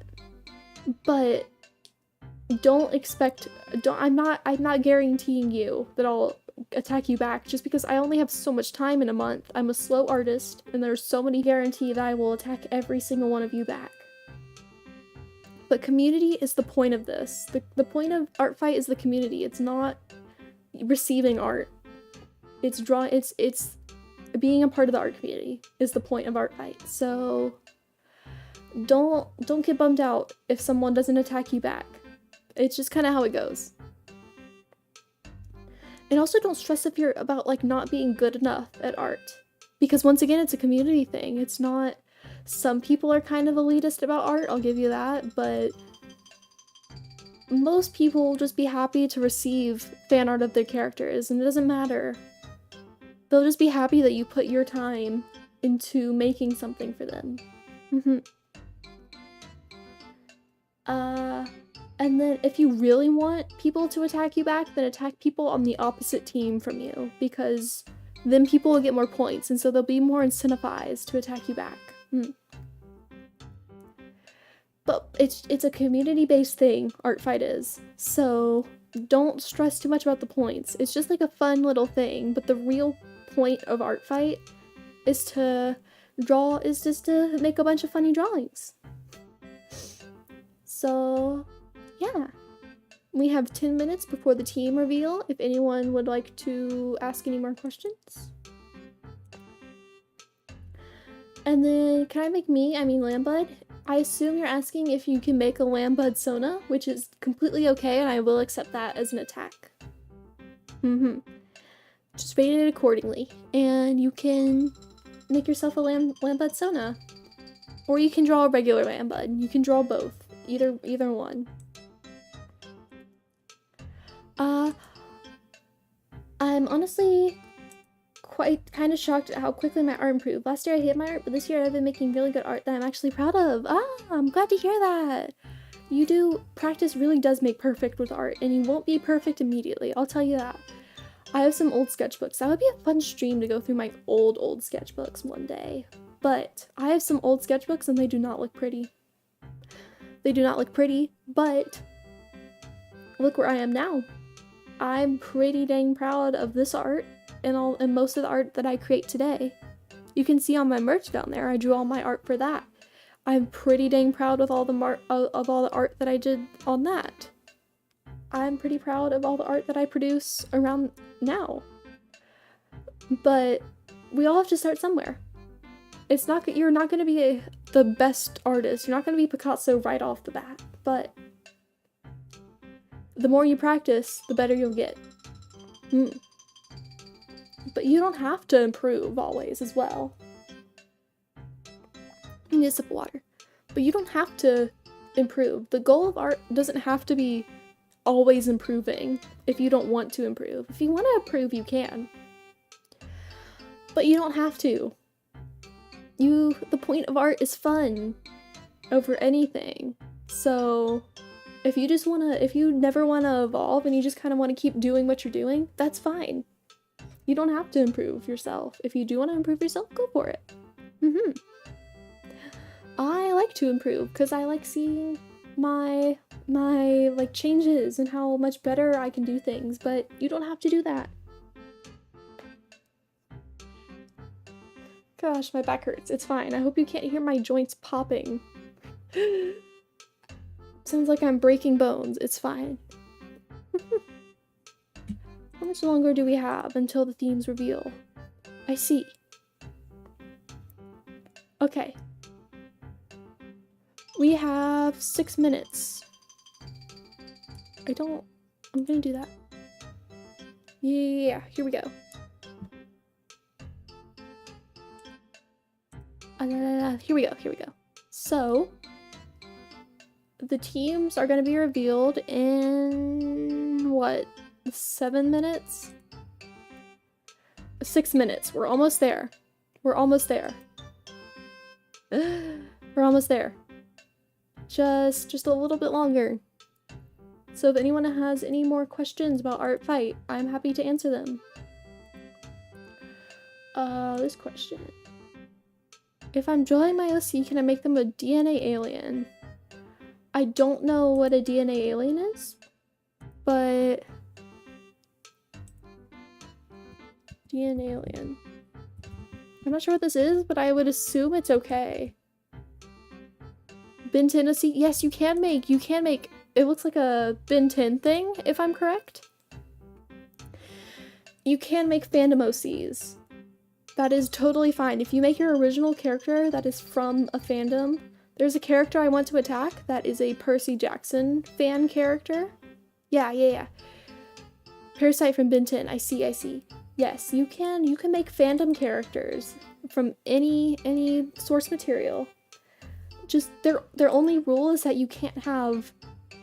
but I'm not guaranteeing you that I'll attack you back just because I only have so much time in a month. I'm a slow artist, and there's so many guarantee that I will attack every single one of you back. But community is the point of this. The point of ArtFight is the community. It's not receiving art. It's being a part of the art community is the point of ArtFight. So don't get bummed out if someone doesn't attack you back. It's just kind of how it goes. And also don't stress if you're about like not being good enough at art, because once again, it's a community thing. It's not, some people are kind of elitist about art, I'll give you that, but most people will just be happy to receive fan art of their characters, and it doesn't matter. They'll just be happy that you put your time into making something for them. And then if you really want people to attack you back, then attack people on the opposite team from you, because then people will get more points, and so they'll be more incentivized to attack you back. But it's a community-based thing, ArtFight is, so don't stress too much about the points. It's just like a fun little thing, but the real point of ArtFight is just to make a bunch of funny drawings. So yeah, we have 10 minutes before the team reveal if anyone would like to ask any more questions. And then, can I make Lambud? I assume you're asking if you can make a Lambud Sona, which is completely okay, and I will accept that as an attack. Just rate it accordingly, and you can make yourself a Lambud Sona. Or you can draw a regular Lambud. You can draw both. Either one. I'm honestly kind of shocked at how quickly my art improved. Last year I hated my art, but this year I've been making really good art that I'm actually proud of. I'm glad to hear that. Practice really does make perfect with art, and you won't be perfect immediately, I'll tell you that. I have some old sketchbooks. That would be a fun stream to go through my old sketchbooks one day. But I have some old sketchbooks and they do not look pretty. They do not look pretty, but look where I am now. I'm pretty dang proud of this art and most of the art that I create today. You can see on my merch down there, I drew all my art for that. I'm pretty dang proud of all the art that I did on that. I'm pretty proud of all the art that I produce around now. But we all have to start somewhere. You're not going to be the best artist. You're not going to be Picasso right off the bat, but the more you practice, the better you'll get. But you don't have to improve always as well. You need a sip of water. But you don't have to improve. The goal of art doesn't have to be always improving if you don't want to improve. If you want to improve, you can. But you don't have to. The point of art is fun over anything. So if you never wanna evolve and you just kinda wanna keep doing what you're doing, that's fine. You don't have to improve yourself. If you do wanna improve yourself, go for it. I like to improve because I like seeing my like changes and how much better I can do things, but you don't have to do that. Gosh, my back hurts. It's fine. I hope you can't hear my joints popping. Sounds like I'm breaking bones. It's fine. How much longer do we have until the themes reveal? I see. Okay. We have 6 minutes. I'm gonna do that. Yeah, here we go. Here we go. So, the teams are gonna be revealed in, what, 7 minutes? 6 minutes. We're almost there. We're almost there. We're almost there. Just a little bit longer. So if anyone has any more questions about ArtFight, I'm happy to answer them. This question. If I'm drawing my OC, can I make them a DNA alien? I don't know what a DNA alien is, but DNA alien. I'm not sure what this is, but I would assume it's okay. Ben 10 OC? Yes, you can make, it looks like a Ben 10 thing, if I'm correct. You can make fandom OCs. That is totally fine. If you make your original character that is from a fandom, there's a character I want to attack that is a Percy Jackson fan character. Yeah. Parasite from Ben 10. I see. Yes, you can make fandom characters from any source material. Just their only rule is that you can't have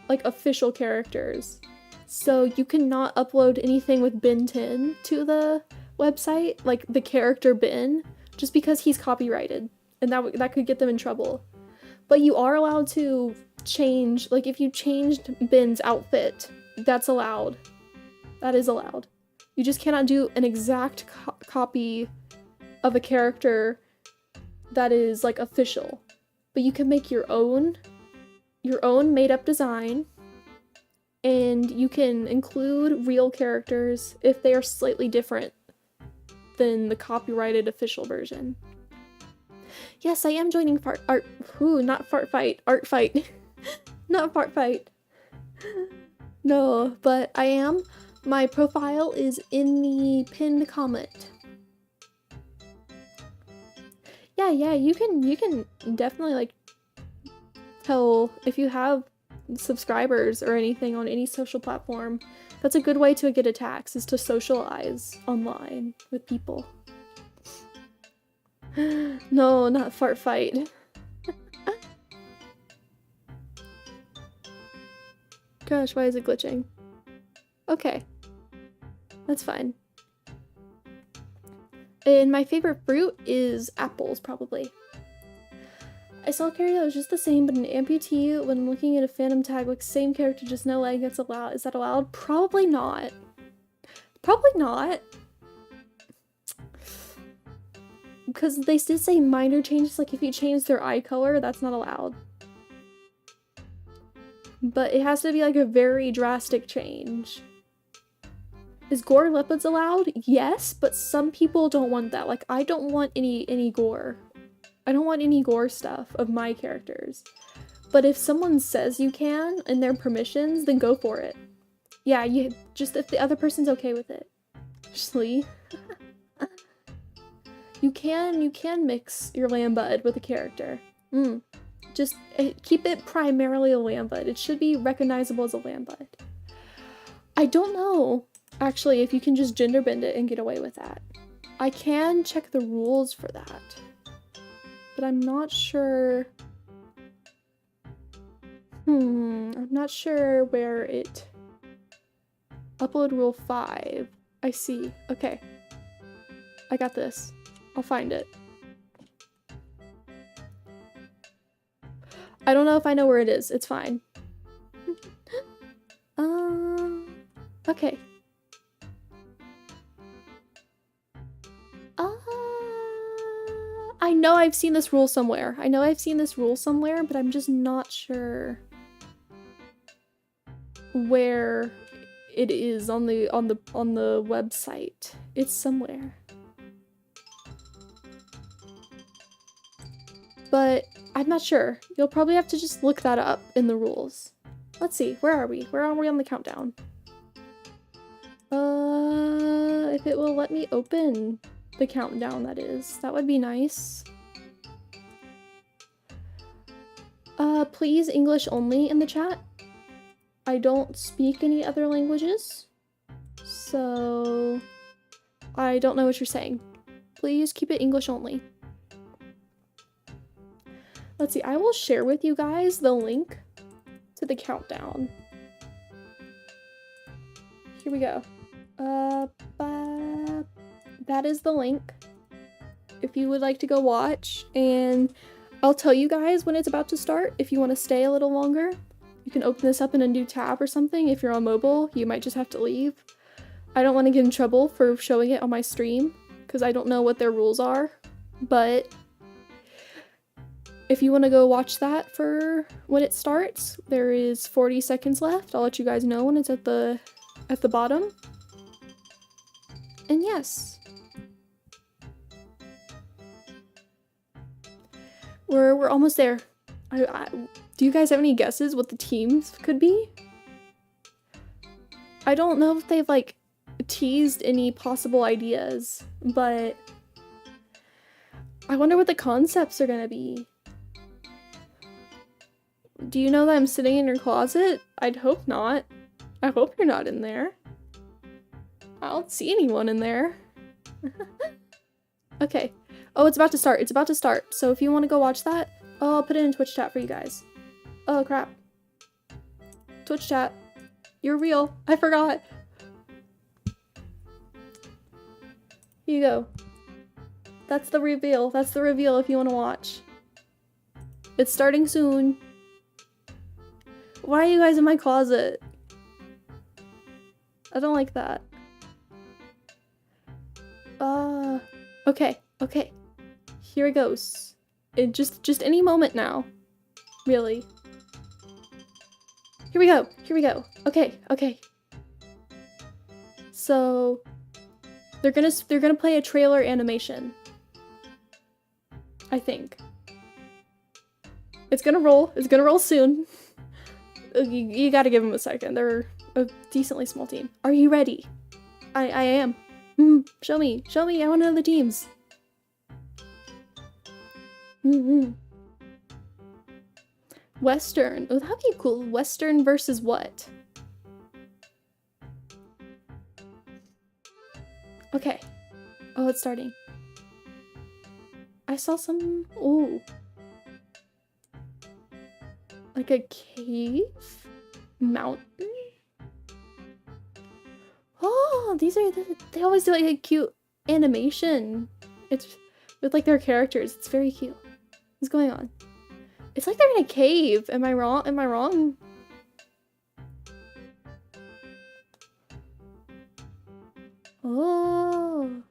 like official characters. So you cannot upload anything with Ben 10 to the website, like the character Ben, just because he's copyrighted, and that could get them in trouble. But you are allowed to change, like if you changed Ben's outfit, that's allowed. That is allowed. You just cannot do an exact copy of a character that is like official. But you can make your own made up design, and you can include real characters if they are slightly different than the copyrighted official version. Yes, I am joining not ArtFight. Not ArtFight. No, but I am. My profile is in the pinned comment. Yeah, you can definitely like tell if you have subscribers or anything on any social platform. That's a good way to get attacks, is to socialize online with people. No, not ArtFight. Gosh, why is it glitching? Okay. That's fine. And my favorite fruit is apples, probably. I saw a character that was just the same, but an amputee, when looking at a fandom tag, like same character, just no leg, that's allowed. Is that allowed? Probably not. Probably not. Because they did say minor changes, like if you change their eye color, that's not allowed. But it has to be like a very drastic change. Is gore lipids allowed? Yes, but some people don't want that. Like, I don't want any gore. I don't want any gore stuff of my characters. But if someone says you can, and their permissions, then go for it. Yeah, just if the other person's okay with it. Slee. You can mix your lambud with a character. Just keep it primarily a lambud. It should be recognizable as a lambud. I don't know, actually, if you can just gender bend it and get away with that. I can check the rules for that, but I'm not sure. I'm not sure where it... Upload rule 5. I see. Okay. I got this. I'll find it. I don't know if I know where it is. It's fine. Okay. I know I've seen this rule somewhere. I know I've seen this rule somewhere, but I'm just not sure where it is on the website. It's somewhere. But I'm not sure. You'll probably have to just look that up in the rules. Let's see, where are we? Where are we on the countdown? If it will let me open the countdown, that is. That would be nice. Please English only in the chat. I don't speak any other languages, so I don't know what you're saying. Please keep it English only. Let's see, I will share with you guys the link to the countdown. Here we go. That is the link if you would like to go watch, and I'll tell you guys when it's about to start if you want to stay a little longer. You can open this up in a new tab or something. If you're on mobile, you might just have to leave. I don't want to get in trouble for showing it on my stream because I don't know what their rules are, but if you want to go watch that for when it starts, there is 40 seconds left. I'll let you guys know when it's at the bottom. And yes. We're almost there. Do you guys have any guesses what the teams could be? I don't know if they've like teased any possible ideas, but I wonder what the concepts are gonna be. Do you know that I'm sitting in your closet? I'd hope not. I hope you're not in there. I don't see anyone in there. Okay. Oh, it's about to start. It's about to start. So if you want to go watch that, oh, I'll put it in Twitch chat for you guys. Oh, crap. Twitch chat. You're real. I forgot. Here you go. That's the reveal. That's the reveal if you want to watch. It's starting soon. Why are you guys in my closet? I don't like that. Okay, okay. Here it goes. It just any moment now. Really. Here we go. Here we go. Okay, okay. So they're gonna play a trailer animation. I think. It's gonna roll. It's gonna roll soon. You gotta give them a second. They're a decently small team. Are you ready? I am. Show me. Show me. I want to know the teams. Western. Oh, that'd be cool. Western versus what? Okay. Oh, it's starting. I saw some... Ooh. Like a cave? Mountain? Oh, these are... They always do like a cute animation. It's with like their characters. It's very cute. What's going on? It's like they're in a cave. Am I wrong? Am I wrong? Oh.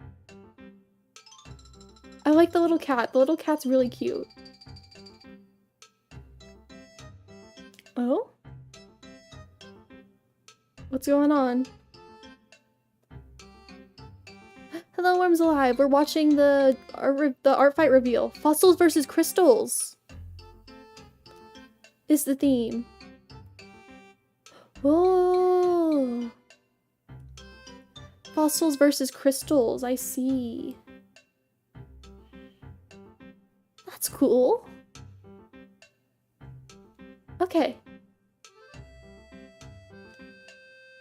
I like the little cat. The little cat's really cute. Oh? What's going on? Hello, Worms Alive. We're watching the ArtFight reveal. Fossils versus crystals is the theme. Oh. Fossils versus crystals. I see. That's cool. Okay.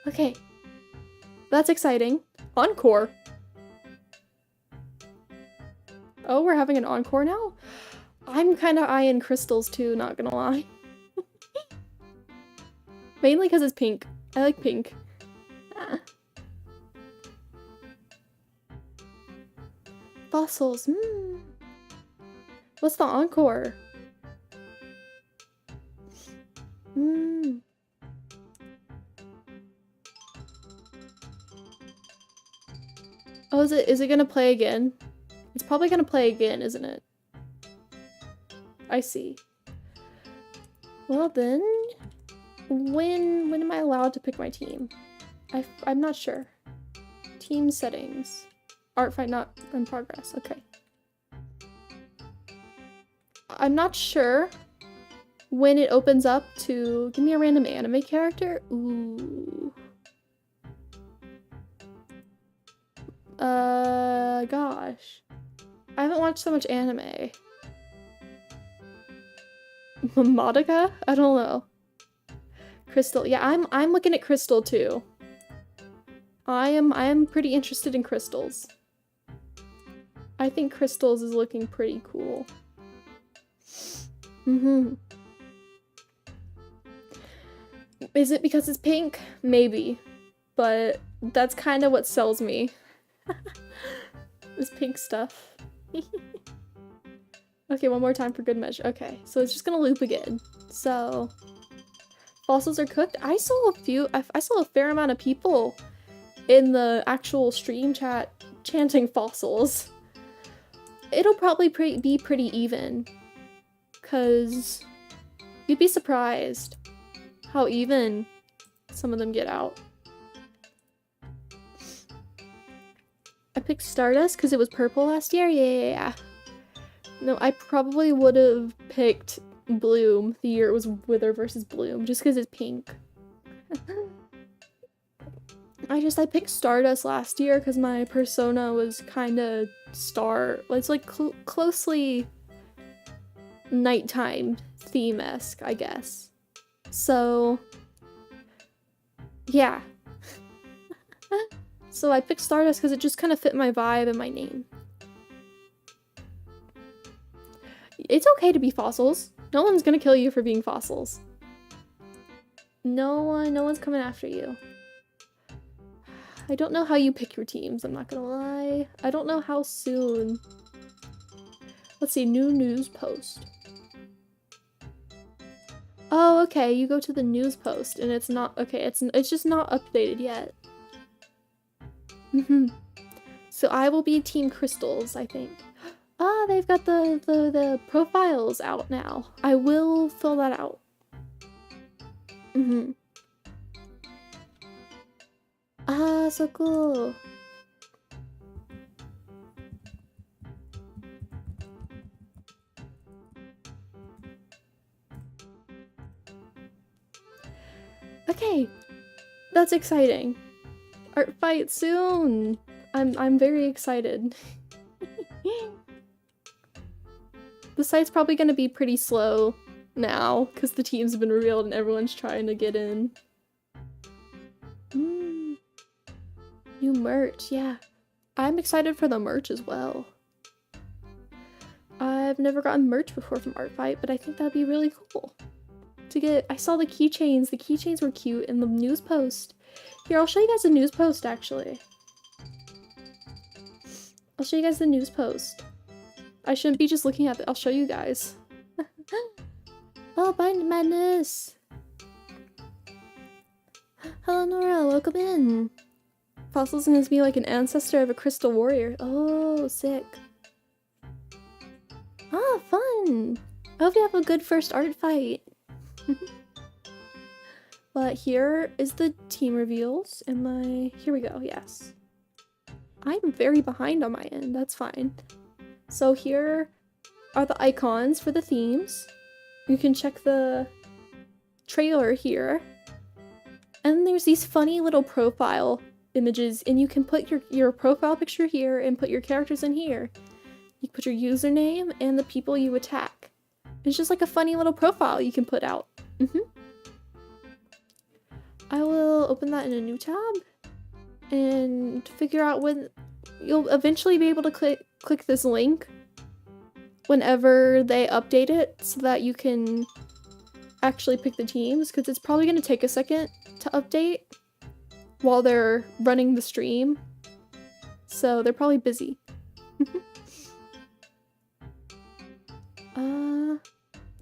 Okay. That's exciting. Encore. Oh, we're having an encore now? I'm kind of eyeing crystals too, not gonna lie. Mainly because it's pink. I like pink. Ah. Fossils. What's the encore? Oh, is it gonna play again? It's probably gonna play again, isn't it? I see. Well then, when am I allowed to pick my team? I'm not sure. Team settings. ArtFight not in progress. Okay. I'm not sure when it opens up to give me a random anime character. Ooh. Gosh. I haven't watched so much anime. Modica? I don't know. Crystal. Yeah, I'm looking at Crystal too. I am pretty interested in crystals. I think crystals is looking pretty cool. Is it because it's pink? Maybe. But that's kind of what sells me. This pink stuff. Okay, one more time for good measure. Okay, so it's just gonna loop again. So, fossils are cooked. I saw a fair amount of people in the actual stream chat chanting fossils. It'll probably be pretty even, cause you'd be surprised how even some of them get out. I picked Stardust because it was purple last year. Yeah. No, I probably would have picked Bloom the year it was Wither versus Bloom, just because it's pink. I picked Stardust last year because my persona was kind of it's like closely nighttime theme-esque, I guess. So, yeah. So I picked Stardust because it just kind of fit my vibe and my name. It's okay to be fossils. No one's gonna kill you for being fossils. No one's coming after you. I don't know how you pick your teams, I'm not gonna lie. I don't know how soon. Let's see, new news post. Oh, okay, you go to the news post and it's not, okay, it's just not updated yet. So I will be Team Crystals, I think. Ah, they've got the profiles out now. I will fill that out. Ah, so cool. Okay, that's exciting. ArtFight soon. I'm very excited. The site's probably gonna be pretty slow now because the teams have been revealed and everyone's trying to get in. New merch, yeah. I'm excited for the merch as well. I've never gotten merch before from ArtFight, but I think that'd be really cool to get. I saw the keychains. The keychains were cute in the news post. Here, I'll show you guys the news post, actually. I'll show you guys the news post. I shouldn't be just looking at it. I'll show you guys. Oh, bye, Madness! Hello, Nora. Welcome in. Fossils is me like an ancestor of a crystal warrior. Oh, sick. Ah, fun! I hope you have a good first art fight. But here is the team reveals. Here we go, yes. I'm very behind on my end, that's fine. So here are the icons for the themes. You can check the trailer here. And there's these funny little profile images, and you can put your profile picture here and put your characters in here. You can put your username and the people you attack. It's just like a funny little profile you can put out. I will open that in a new tab and figure out when you'll eventually be able to click this link whenever they update it so that you can actually pick the teams, because it's probably going to take a second to update while they're running the stream. So they're probably busy.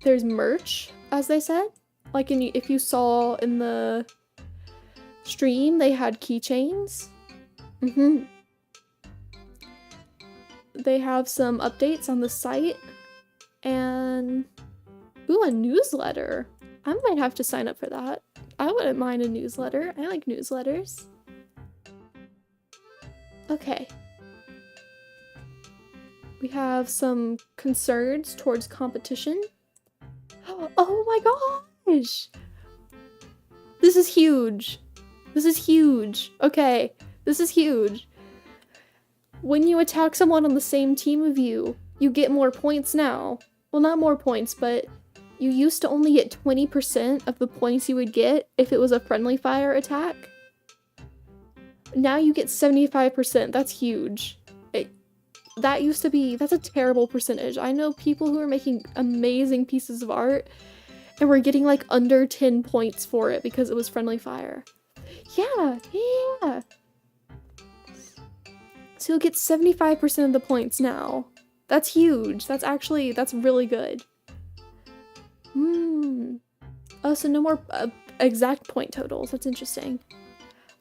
There's merch, as they said. Like if you saw in the stream, they had keychains. They have some updates on the site. And ooh, a newsletter. I might have to sign up for that. I wouldn't mind a newsletter. I like newsletters. Okay. We have some concerns towards competition. Oh my gosh! This is huge. This is huge. Okay, this is huge. When you attack someone on the same team of you, you get more points now. Well, not more points, but you used to only get 20% of the points you would get if it was a friendly fire attack. Now you get 75%. That's huge. That used to be, that's a terrible percentage. I know people who are making amazing pieces of art and we're getting like under 10 points for it because it was friendly fire. Yeah. So you'll get 75% of the points now. That's huge. That's really good. Oh, so no more exact point totals. That's interesting.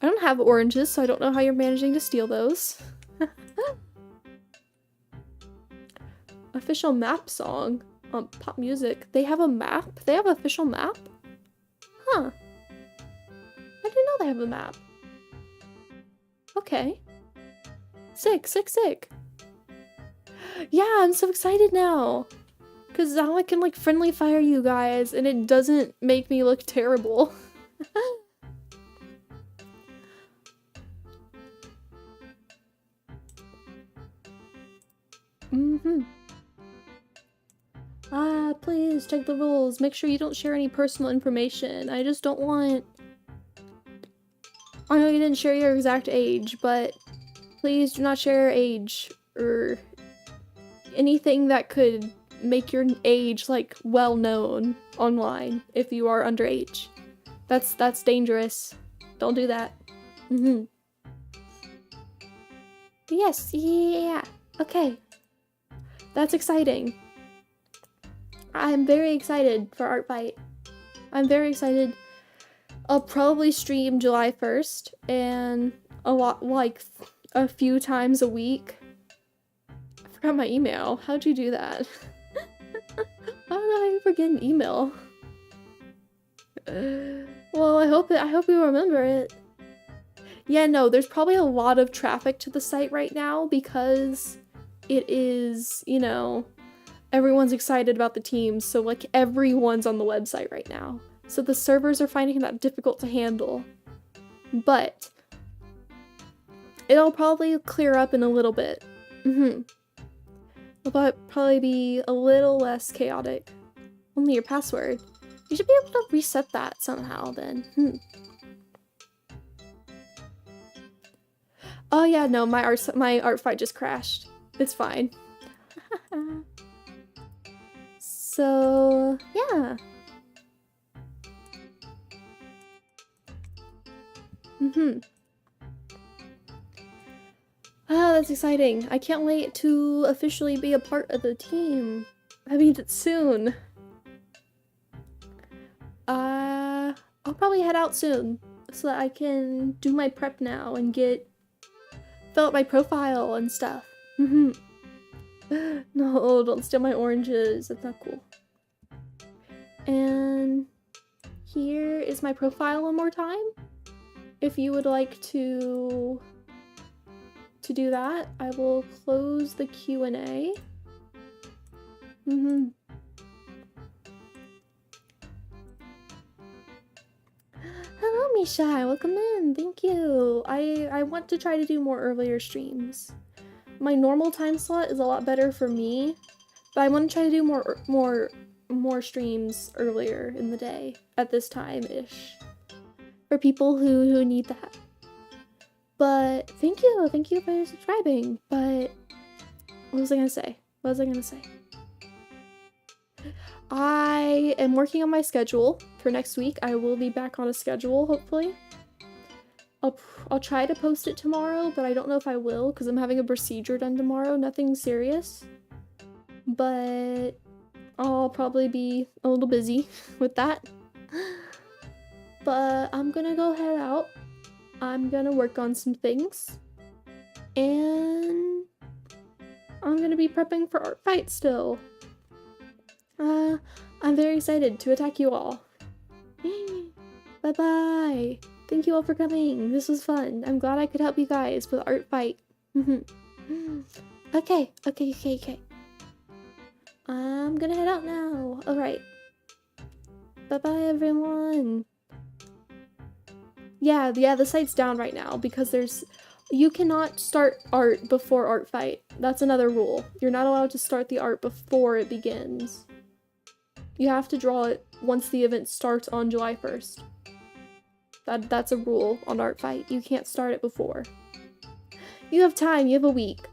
I don't have oranges, so I don't know how you're managing to steal those. Official map song on Pop Music. They have a map? They have an official map? Huh. I didn't know they have a map. Okay. Sick. Yeah, I'm so excited now. Because now I can like friendly fire you guys and it doesn't make me look terrible. Please check the rules. Make sure you don't share any personal information. I just don't want... I know you didn't share your exact age, but please do not share your age or anything that could make your age like well known online if you are underage. That's dangerous. Don't do that. Yes, yeah. Okay. That's exciting. I'm very excited for ArtFight. I'm very excited. I'll probably stream July 1st and a few times a week. I forgot my email. How'd you do that? I don't know how you forget an email. Well, I hope you remember it. Yeah, no, there's probably a lot of traffic to the site right now because it is, you know, everyone's excited about the teams, so like everyone's on the website right now. So the servers are finding that difficult to handle. But it'll probably clear up in a little bit. It'll probably be a little less chaotic. Only your password. You should be able to reset that somehow then. Oh yeah, no, my ArtFight just crashed. It's fine. So, yeah. Ah, that's exciting. I can't wait to officially be a part of the team. I mean, it's soon. I'll probably head out soon so that I can do my prep now and fill out my profile and stuff. No, don't steal my oranges. That's not cool. And here is my profile one more time. If you would like to do that, I will close the Q&A. Hello, Misha. Welcome in. Thank you. I want to try to do more earlier streams. My normal time slot is a lot better for me, but I want to try to do more streams earlier in the day at this time-ish for people who need that. But thank you for subscribing. But what was I gonna say? I am working on my schedule for next week. I will be back on a schedule, hopefully. I'll try to post it tomorrow, but I don't know if I will because I'm having a procedure done tomorrow. Nothing serious. But I'll probably be a little busy with that. But I'm gonna go head out. I'm gonna work on some things. And I'm gonna be prepping for ArtFight still. I'm very excited to attack you all. Bye-bye. Thank you all for coming. This was fun. I'm glad I could help you guys with ArtFight. Okay. I'm gonna head out now. Alright. Bye-bye, everyone. Yeah, the site's down right now because you cannot start art before ArtFight. That's another rule. You're not allowed to start the art before it begins. You have to draw it once the event starts on July 1st. That's a rule on ArtFight. You can't start it before. You have time, you have a week.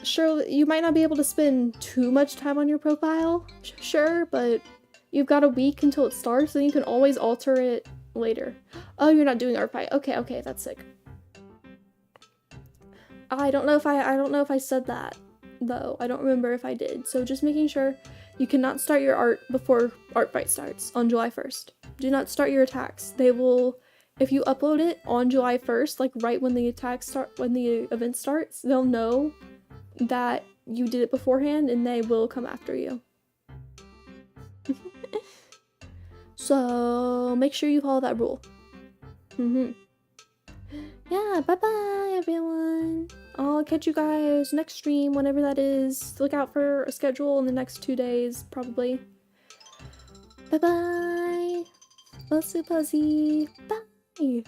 Sure, you might not be able to spend too much time on your profile, sure, but you've got a week until it starts, then you can always alter it later. Oh, you're not doing ArtFight. Okay, that's sick. I don't know if I said that, though. I don't remember if I did. So just making sure you cannot start your art before ArtFight starts on July 1st. Do not start your attacks. They will, if you upload it on July 1st, like right when the event starts, they'll know that you did it beforehand and they will come after you. So make sure you follow that rule. Yeah, bye-bye everyone. I'll catch you guys next stream, whenever that is. Look out for a schedule in the next 2 days, probably. Bye-bye. Posey. Bye.